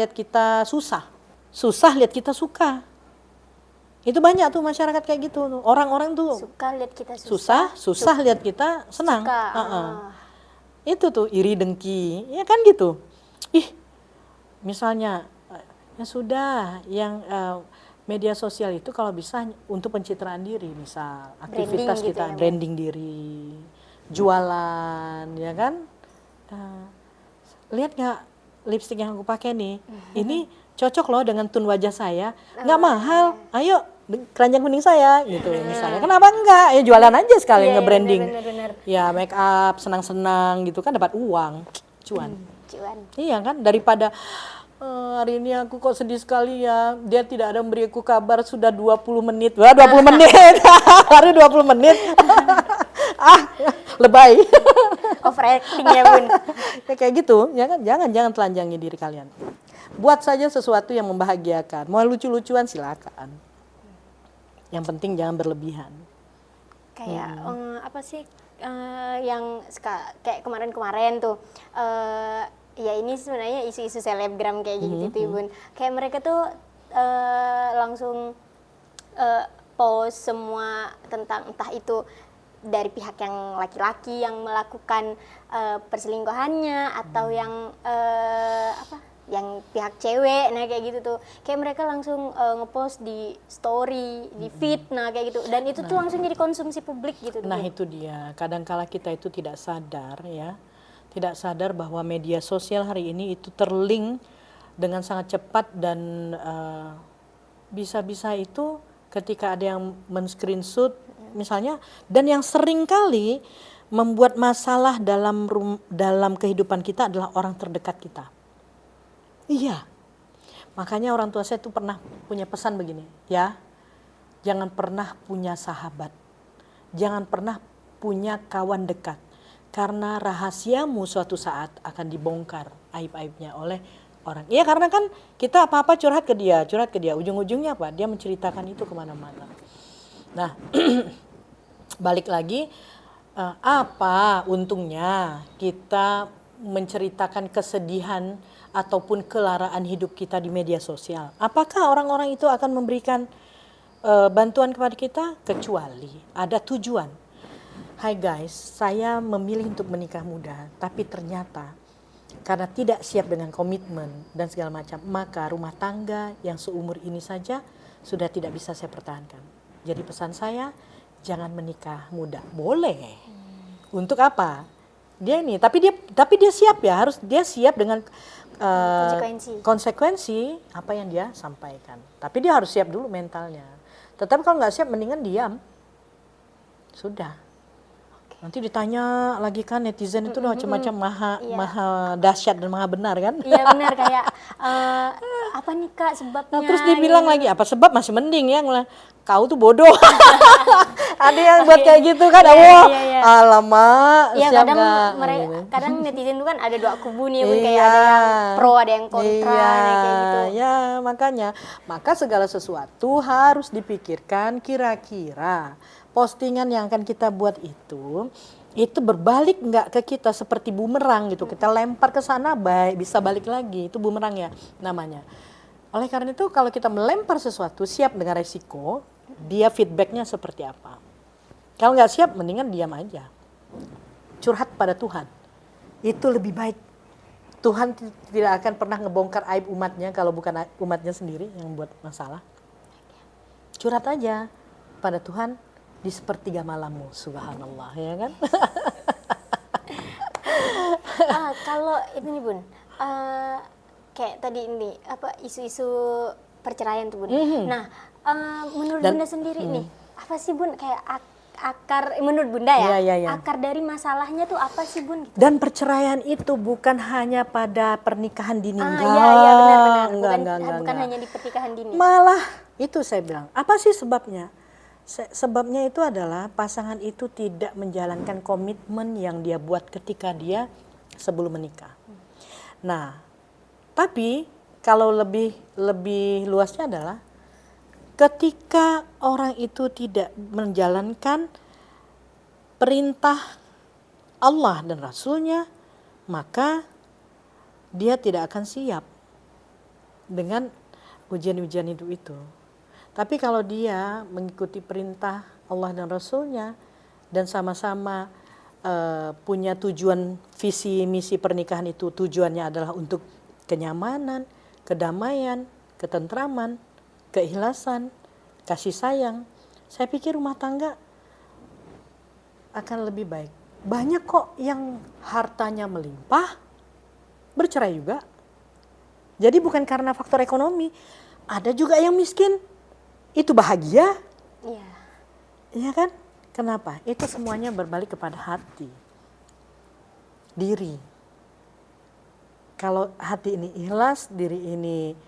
kita susah lihat kita suka. Itu banyak tuh masyarakat kayak gitu. Orang-orang tuh suka lihat kita susah lihat kita senang. Itu tuh iri dengki, ya kan gitu. Misalnya ya sudah, yang media sosial itu kalau bisa untuk pencitraan diri, misal aktivitas branding kita, gitu ya, branding diri, jualan, ya kan. Lihat nggak lipstik yang aku pakai nih, ini cocok loh dengan tone wajah saya, nggak mahal, ayo keranjang kuning saya gitu misalnya. Kenapa enggak? Ya jualan aja sekali, nge-branding. Bener. Ya make up, senang-senang gitu kan, dapat uang, cuan. Iya kan, daripada hari ini aku kok sedih sekali ya, dia tidak ada memberi aku kabar sudah 20 menit. Wah, 20 menit. Baru 20 menit. Lebay. Overacting ya Bun. Ya, kayak gitu, ya kan, jangan telanjangi diri kalian. Buat saja sesuatu yang membahagiakan. Mau lucu-lucuan silakan. Yang penting jangan berlebihan. Kayak apa sih yang kayak kemarin-kemarin tuh, ya ini sebenarnya isu-isu selebgram kayak gitu Bun. Kayak mereka tuh langsung post semua tentang entah itu dari pihak yang laki-laki yang melakukan perselingkuhannya atau yang yang pihak cewek, nah kayak gitu tuh, kayak mereka langsung ngepost di story, di feed, nah kayak gitu, dan itu tuh langsung jadi konsumsi publik gitu. Nah itu dia, kadangkala kita itu tidak sadar ya, tidak sadar bahwa media sosial hari ini itu terlink dengan sangat cepat dan bisa-bisa itu ketika ada yang men-screenshot misalnya, dan yang sering kali membuat masalah dalam kehidupan kita adalah orang terdekat kita. Iya, makanya orang tua saya tuh pernah punya pesan begini, ya, jangan pernah punya sahabat, jangan pernah punya kawan dekat, karena rahasiamu suatu saat akan dibongkar aib-aibnya oleh orang. Iya, karena kan kita apa-apa curhat ke dia, ujung-ujungnya apa? Dia menceritakan itu kemana-mana. Nah, balik lagi, apa untungnya kita menceritakan kesedihan ataupun kelaraan hidup kita di media sosial? Apakah orang-orang itu akan memberikan bantuan kepada kita? Kecuali ada tujuan. Hai guys, saya memilih untuk menikah muda, tapi ternyata karena tidak siap dengan komitmen dan segala macam, maka rumah tangga yang seumur ini saja sudah tidak bisa saya pertahankan. Jadi pesan saya, jangan menikah muda. Boleh. Untuk apa? Dia ini, tapi dia siap ya, harus dia siap dengan konsekuensi apa yang dia sampaikan. Tapi dia harus siap dulu mentalnya. Tetapi kalau nggak siap, mendingan diam. Sudah. Nanti ditanya lagi kan netizen itu macam-macam maha dahsyat dan maha benar kan. Iya benar, kayak apa nih Kak sebabnya? Nah, terus dibilang lagi apa sebab masih mending ya kau tuh bodoh. Ada yang buat kayak gitu kan. Iya. Alamak, Iya, siap kadang nggak? mereka, kadang netizen itu kan ada dua kubu nih, Bun, kayak Iya. ada yang pro, ada yang kontra, nah, kayak gitu. Ya makanya, maka segala sesuatu harus dipikirkan kira-kira postingan yang akan kita buat itu berbalik nggak ke kita seperti bumerang gitu. Kita lempar ke sana bisa balik lagi, itu bumerang ya namanya. Oleh karena itu kalau kita melempar sesuatu siap dengan resiko, dia feedbacknya seperti apa. Kalau nggak siap mendingan diam aja. Curhat pada Tuhan. Itu lebih baik. Tuhan tidak akan pernah ngebongkar aib umatnya kalau bukan umatnya sendiri yang buat masalah. Curhat aja pada Tuhan di sepertiga malammu, subhanallah, ya kan? Kalau itu nih Bun, kayak tadi ini apa isu-isu perceraian tuh Bun. Nah, menurut Bunda sendiri nih, apa sih Bun kayak akar menurut Bunda ya? Iya. Akar dari masalahnya tuh apa sih Bun? Gitu. Dan perceraian itu bukan hanya pada pernikahan dini, Iya benar. Enggak. Bukan hanya di pernikahan dini. Malah itu saya bilang, apa sih sebabnya? Sebabnya itu adalah pasangan itu tidak menjalankan komitmen yang dia buat ketika dia sebelum menikah. Nah, tapi kalau lebih luasnya adalah ketika orang itu tidak menjalankan perintah Allah dan Rasulnya, maka dia tidak akan siap dengan ujian-ujian hidup itu. Tapi kalau dia mengikuti perintah Allah dan Rasulnya dan sama-sama punya tujuan visi misi pernikahan itu, tujuannya adalah untuk kenyamanan, kedamaian, ketentraman, keikhlasan, kasih sayang, saya pikir rumah tangga akan lebih baik. Banyak kok yang hartanya melimpah bercerai juga. Jadi bukan karena faktor ekonomi, ada juga yang miskin itu bahagia. Iya. Iya kan? Kenapa? Itu semuanya berbalik kepada hati. Diri. Kalau hati ini ikhlas, diri ini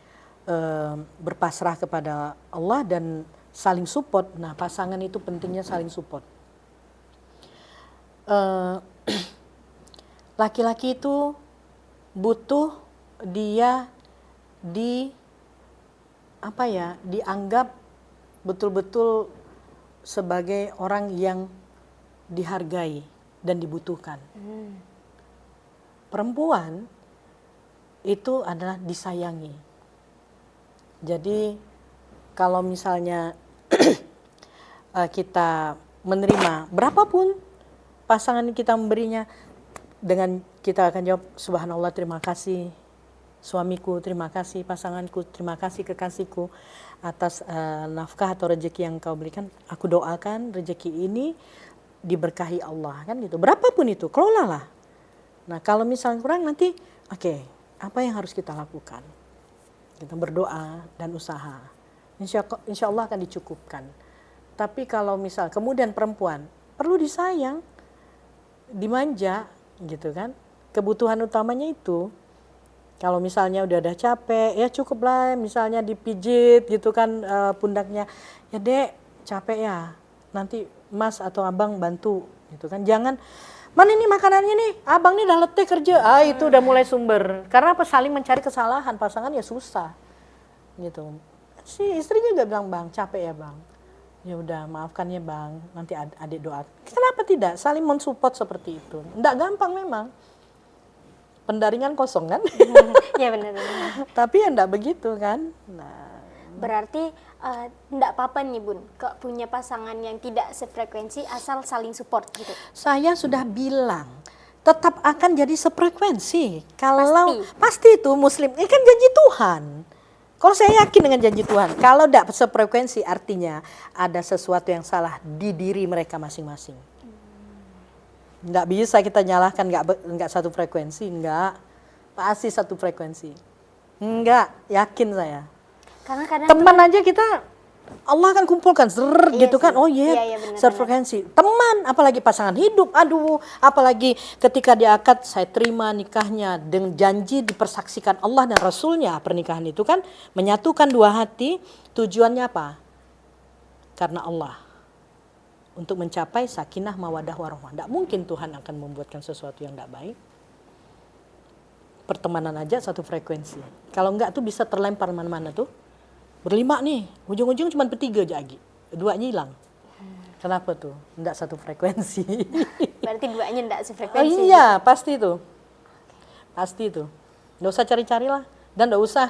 berpasrah kepada Allah dan saling support. Nah, pasangan itu pentingnya saling support. Laki-laki itu butuh dia dianggap betul-betul sebagai orang yang dihargai dan dibutuhkan. Perempuan itu adalah disayangi. Jadi kalau misalnya kita menerima berapapun pasangan kita memberinya, dengan kita akan jawab subhanallah, terima kasih suamiku, terima kasih pasanganku, terima kasih kekasihku atas nafkah atau rezeki yang kau berikan. Aku doakan rezeki ini diberkahi Allah, kan gitu. Berapapun itu, kelolalah. Nah, kalau misalnya kurang nanti, oke, apa yang harus kita lakukan? Kita berdoa dan usaha. Insya Allah akan dicukupkan. Tapi kalau misal kemudian perempuan perlu disayang, dimanja, gitu kan? Kebutuhan utamanya itu. Kalau misalnya udah capek, ya cukuplah misalnya dipijit gitu kan pundaknya. Ya dek, capek ya, nanti mas atau abang bantu gitu kan. Jangan, mana ini makanannya nih, abang nih udah letih kerja. Itu udah mulai sumber. Karena apa? Saling mencari kesalahan, pasangan ya susah gitu. Si istri juga bilang, bang capek ya bang. Ya udah maafkan ya bang, nanti adik doa. Kenapa tidak? Saling mensupport seperti itu. Nggak gampang memang. Pendaringan kosong kan? Iya benar. Tapi ya enggak begitu kan. Nah, berarti enggak apa-apa nih Bun, punya pasangan yang tidak sefrekuensi asal saling support gitu. saya sudah bilang tetap akan jadi sefrekuensi. Kalau pasti itu muslim, ini kan janji Tuhan. Kalau saya yakin dengan janji Tuhan, kalau enggak sefrekuensi artinya ada sesuatu yang salah di diri mereka masing-masing. Nggak bisa kita nyalahkan nggak satu frekuensi, nggak, pasti satu frekuensi. Nggak, yakin saya. Karena kadang teman aja kita Allah akan kumpulkan Iya gitu kan. sih. Oh iya, Iya, benar-benar. sefrekuensi. Teman, apalagi pasangan hidup. Aduh, apalagi ketika dia akad, saya terima nikahnya dengan janji dipersaksikan Allah dan Rasulnya. Pernikahan itu kan menyatukan dua hati. Tujuannya apa? Karena Allah. Untuk mencapai sakinah, mawadah, warahmah. Tidak mungkin Tuhan akan membuatkan sesuatu yang tidak baik. Pertemanan aja satu frekuensi. Kalau enggak tuh bisa terlempar mana-mana tuh. Berlima nih, ujung-ujung cuma bertiga aja Agi. Duanya hilang. Kenapa tuh? Enggak satu frekuensi. Berarti duanya enggak Oh sefrekuensi. iya, pasti itu. Pasti itu. Nggak usah cari-cari lah. Dan nggak usah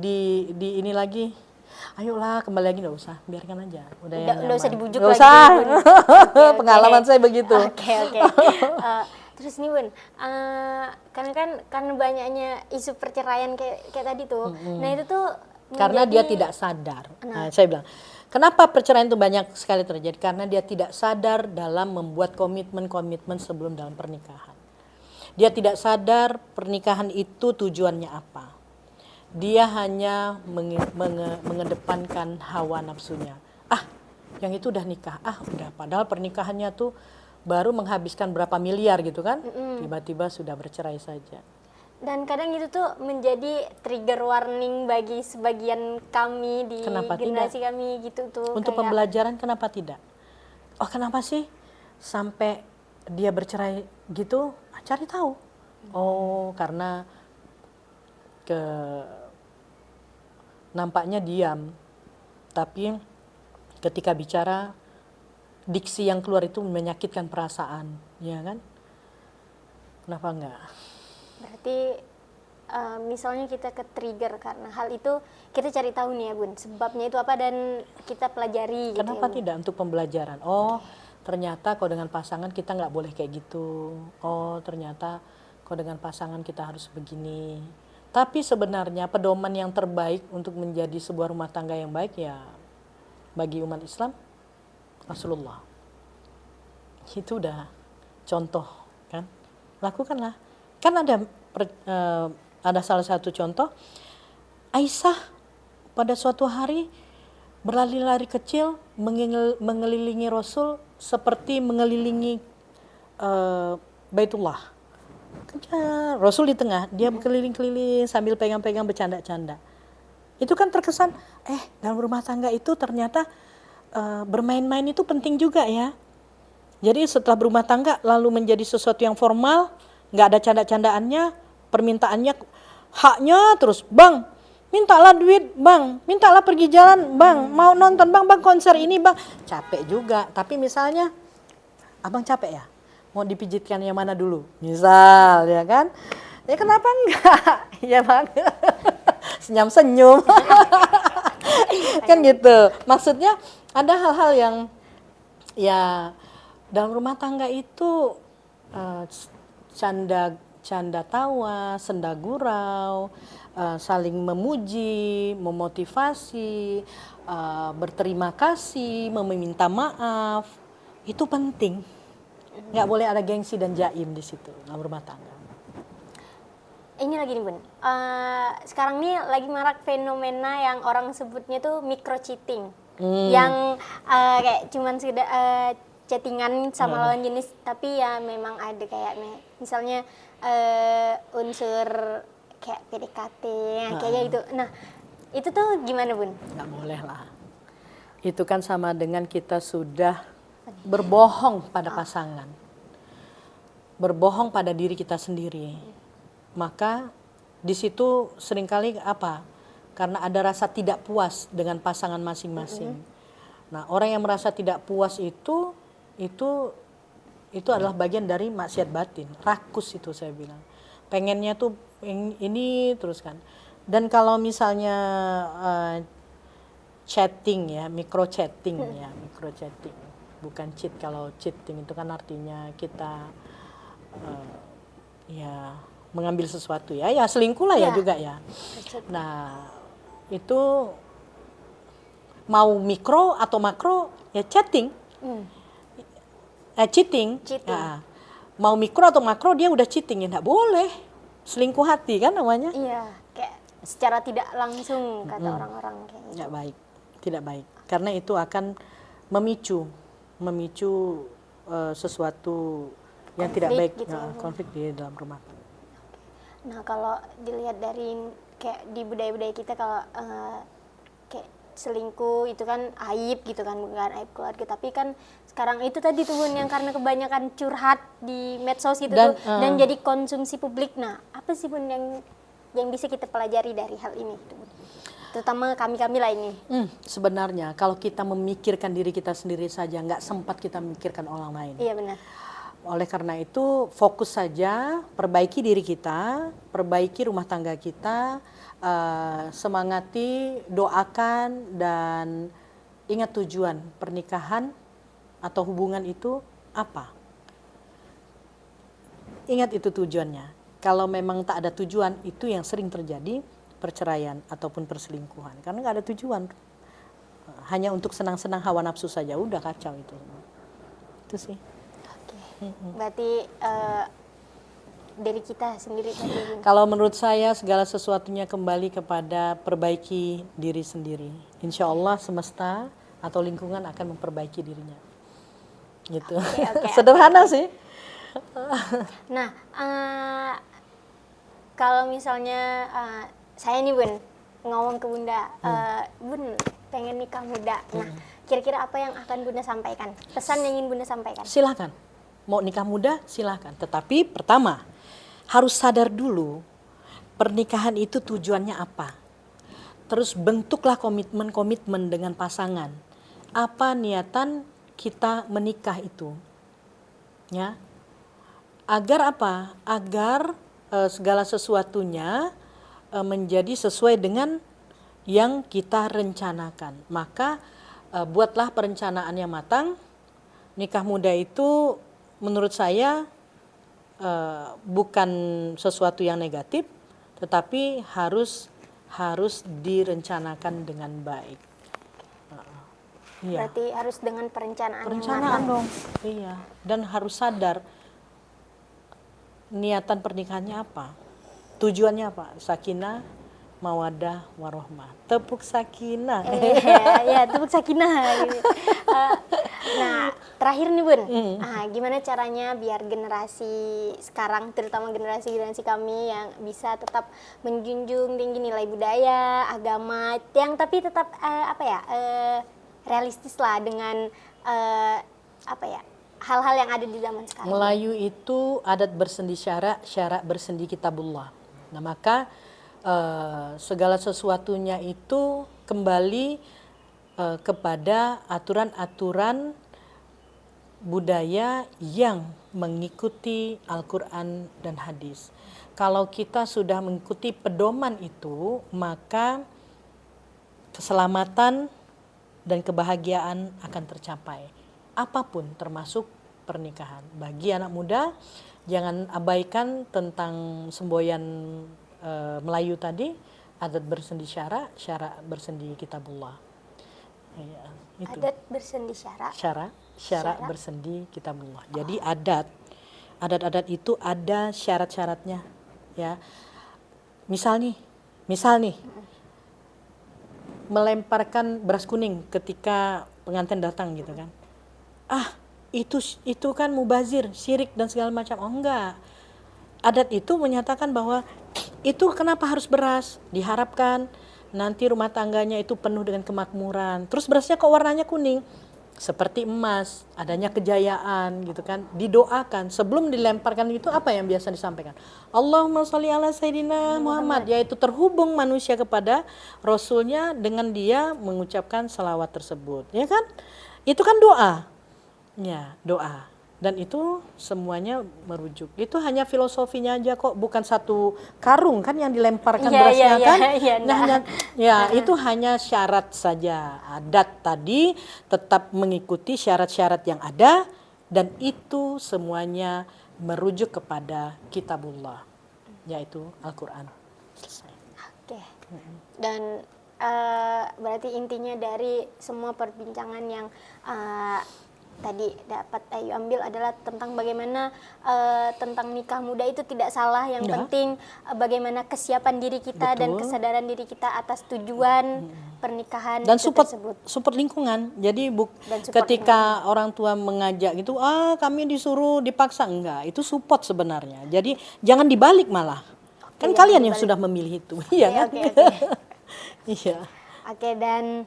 di ini lagi. Ayolah kembali lagi, nggak usah. Biarkan aja. Udah yang Nggak usah nyaman. dibujuk Nggak lagi. usah. Bun. Oke. Pengalaman saya begitu. Oke. Terus nih Bun, karena banyaknya isu perceraian kayak tadi tuh. Nah itu tuh Karena dia tidak sadar. Nah, saya bilang, kenapa perceraian itu banyak sekali terjadi? Karena dia tidak sadar dalam membuat komitmen-komitmen sebelum dalam pernikahan. Dia tidak sadar pernikahan itu tujuannya apa. Dia hanya mengedepankan hawa nafsunya. Ah, yang itu udah nikah. Ah, udah. Padahal pernikahannya tuh baru menghabiskan berapa miliar gitu kan. Tiba-tiba sudah bercerai saja. dan kadang itu tuh menjadi trigger warning bagi sebagian kami di Kenapa generasi kami gitu tuh. Untuk kayak, pembelajaran kenapa tidak? Oh, kenapa sih sampai dia bercerai gitu? Cari tahu. Oh, karena nampaknya diam. Tapi ketika bicara, diksi yang keluar itu menyakitkan perasaan, ya kan? Kenapa enggak? Berarti misalnya kita ke trigger karena hal itu, kita cari tahu nih ya Bun, sebabnya itu apa dan kita pelajari. Kenapa gitu ya, Bun. tidak untuk pembelajaran? Oh, ternyata kalau dengan pasangan kita nggak boleh kayak gitu. Oh, ternyata kalau dengan pasangan kita harus begini. Tapi sebenarnya pedoman yang terbaik untuk menjadi sebuah rumah tangga yang baik ya bagi umat Islam, Rasulullah. Itu udah contoh kan. Lakukanlah. Kan ada salah satu contoh, Aisyah pada suatu hari berlari-lari kecil mengelilingi Rasul seperti mengelilingi Baitullah. Rasul di tengah, dia berkeliling-keliling sambil pegang-pegang bercanda-canda. Itu kan terkesan, dalam rumah tangga itu ternyata bermain-main itu penting juga ya. Jadi setelah berumah tangga lalu menjadi sesuatu yang formal, nggak ada canda-candaannya, permintaannya haknya terus, bang, mintalah duit, bang, mintalah pergi jalan, bang, mau nonton, bang, konser ini, bang, capek juga. Tapi misalnya, abang capek ya, mau dipijitkan yang mana dulu, misal, ya kan? Ya kenapa enggak, ya bang, senyum-senyum, kan gitu. Maksudnya ada hal-hal yang ya dalam rumah tangga itu canda tawa, senda gurau, saling memuji, memotivasi, berterima kasih, meminta maaf, itu penting. Nggak boleh ada gengsi dan jaim di situ dalam rumah tangga. Ini lagi nih Bun, sekarang nih lagi marak fenomena yang orang sebutnya tuh micro cheating, yang kayak cuman sekedar chattingan sama lawan jenis, tapi ya memang ada kayak misalnya unsur kayak PDKT kayak gitu. Nah itu tuh gimana Bun? Nggak boleh lah. Itu kan sama dengan kita sudah berbohong pada pasangan, berbohong pada diri kita sendiri. Maka di situ seringkali apa? Karena ada rasa tidak puas dengan pasangan masing-masing. Nah, orang yang merasa tidak puas itu adalah bagian dari maksiat batin, rakus itu saya bilang. Pengennya tuh ini terus kan. Dan kalau misalnya chatting ya, micro chatting, bukan cheat. Kalau cheating itu kan artinya kita ya mengambil sesuatu ya selingkuh lah ya juga ya. Nah itu mau mikro atau makro ya chatting, cheating. Nah, mau mikro atau makro dia udah cheating ya, nggak boleh, selingkuh hati kan namanya. Iya, kayak secara tidak langsung kata orang-orang kayak gitu. Nggak baik. tidak baik. Karena itu akan memicu sesuatu yang tidak baik, Konflik gitu ya, Bu. konflik di dalam rumah. Nah, kalau dilihat dari kayak di budaya-budaya kita, kalau kayak selingkuh itu kan aib gitu kan, bukan aib keluarga, tapi kan sekarang itu tadi tuh Bun, yang karena kebanyakan curhat di medsos gitu Dan, dan jadi konsumsi publik. Nah, apa sih Bun yang bisa kita pelajari dari hal ini gitu, Bun? Terutama kami-kami lah ini. Sebenarnya kalau kita memikirkan diri kita sendiri saja, nggak sempat kita memikirkan orang lain. Iya benar. Oleh karena itu fokus saja, perbaiki diri kita, perbaiki rumah tangga kita, semangati, doakan, dan ingat tujuan pernikahan atau hubungan itu apa. Ingat itu tujuannya. Kalau memang tak ada tujuan, itu yang sering terjadi perceraian ataupun perselingkuhan. Karena nggak ada tujuan, hanya untuk senang-senang hawa nafsu saja, udah kacau itu. Itu sih. Berarti dari kita sendiri tadi. Kalau menurut saya segala sesuatunya kembali kepada perbaiki diri sendiri. Insya Allah semesta atau lingkungan akan memperbaiki dirinya. Gitu. Sederhana sih. Nah, kalau misalnya saya nih Bun ngomong ke Bunda, Bun pengen nikah muda. Nah, kira-kira apa yang akan Bunda sampaikan? Pesan yang ingin Bunda sampaikan? Silakan. Mau nikah muda silahkan. Tetapi pertama harus sadar dulu pernikahan itu tujuannya apa. Terus bentuklah komitmen dengan pasangan. Apa niatan kita menikah itu? Ya. Agar apa? Agar segala sesuatunya menjadi sesuai dengan yang kita rencanakan. Maka buatlah perencanaan yang matang. Nikah muda itu menurut saya bukan sesuatu yang negatif, tetapi harus direncanakan dengan baik. Iya. Berarti harus dengan perencanaan yang Perencanaan matang. dong. Iya. Dan harus sadar niatan pernikahannya apa, tujuannya apa. Sakinah, mawaddah, warohmah. Tepuk sakinah. Ya, tepuk sakinah. Nah, terakhir nih Bun, gimana caranya biar generasi sekarang, terutama generasi kami yang bisa tetap menjunjung tinggi nilai budaya, agama, yang tapi tetap realistis lah dengan hal-hal yang ada di zaman sekarang. Melayu itu adat bersendi syarak, syarak bersendi kitabullah. Nah, maka segala sesuatunya itu kembali kepada aturan-aturan budaya yang mengikuti Al-Quran dan hadis. Kalau kita sudah mengikuti pedoman itu, maka keselamatan dan kebahagiaan akan tercapai. Apapun termasuk pernikahan. Bagi anak muda, jangan abaikan tentang semboyan Melayu tadi, adat bersendi syarak, syarak bersendi kitabullah. Ya, itu. Adat bersendi syarak. Syarak bersendi kitabullah. Jadi adat-adat itu ada syarat-syaratnya, ya. Misal nih, melemparkan beras kuning ketika pengantin datang gitu kan. Itu kan mubazir, syirik dan segala macam. Oh enggak. Adat itu menyatakan bahwa itu kenapa harus beras? Diharapkan nanti rumah tangganya itu penuh dengan kemakmuran. Terus berasnya kok warnanya kuning? Seperti emas, adanya kejayaan gitu kan. Didoakan sebelum dilemparkan itu apa yang biasa disampaikan? Allahumma sholli ala sayyidina Muhammad, yaitu terhubung manusia kepada Rasulnya dengan dia mengucapkan salawat tersebut, ya kan? Itu kan doa. Ya, doa. Dan itu semuanya merujuk. Itu hanya filosofinya aja kok, bukan satu karung kan yang dilemparkan berasnya kan. Itu hanya syarat saja. Adat tadi tetap mengikuti syarat-syarat yang ada dan itu semuanya merujuk kepada kitabullah, yaitu Al-Quran. Selesai. Oke. Dan berarti intinya dari semua perbincangan yang tadi dapat Ayu ambil adalah tentang bagaimana tentang nikah muda itu tidak salah, yang Ya. penting bagaimana kesiapan diri kita dan Betul. kesadaran diri kita atas tujuan pernikahan Dan itu support tersebut. support lingkungan. Jadi Dan support ketika orang tua mengajak gitu, kami disuruh dipaksa, enggak, itu support sebenarnya. Jadi jangan dibalik malah. Kan jangan kalian yang dibalik. sudah memilih itu. Iya kan? Oke, oke. Iya. Oke, dan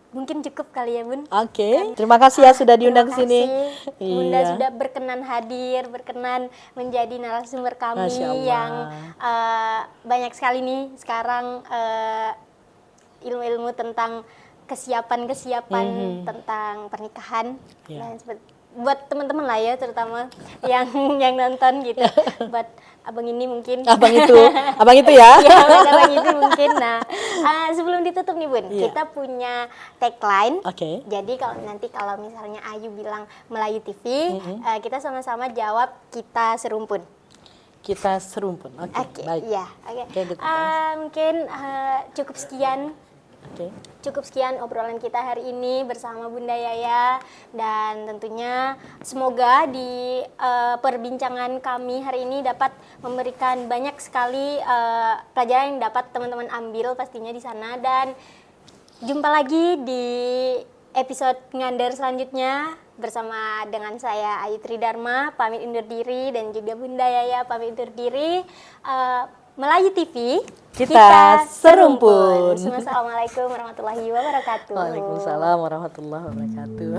mungkin cukup kali ya Bun. Oke. Terima kasih ya sudah diundang ke Terima sini. kasih, Bunda Iya. sudah berkenan hadir, berkenan menjadi narasumber kami Masya Allah. yang banyak sekali nih sekarang ilmu-ilmu tentang kesiapan-kesiapan tentang pernikahan. Iya. Dan buat teman-teman lah ya, terutama yang nonton gitu. Buat abang ini mungkin. Abang itu ya. Ya, abang itu mungkin. Nah, sebelum ditutup nih Bun, Iya. kita punya tagline. Oke. Jadi kalau misalnya Ayu bilang Melayu TV, kita sama-sama jawab kita serumpun. Kita serumpun. Oke. Oke, Baik. iya, oke. Oke, gitu. Mungkin cukup sekian. Oke. Cukup sekian obrolan kita hari ini bersama Bunda Yaya, dan tentunya semoga di perbincangan kami hari ini dapat memberikan banyak sekali pelajaran yang dapat teman-teman ambil pastinya di sana, dan jumpa lagi di episode Ngandar selanjutnya bersama dengan saya Ayu Tridharma pamit undur diri, dan juga Bunda Yaya pamit undur diri. Melayu TV, Kita serumpun. Assalamualaikum warahmatullahi wabarakatuh. Waalaikumsalam warahmatullahi wabarakatuh.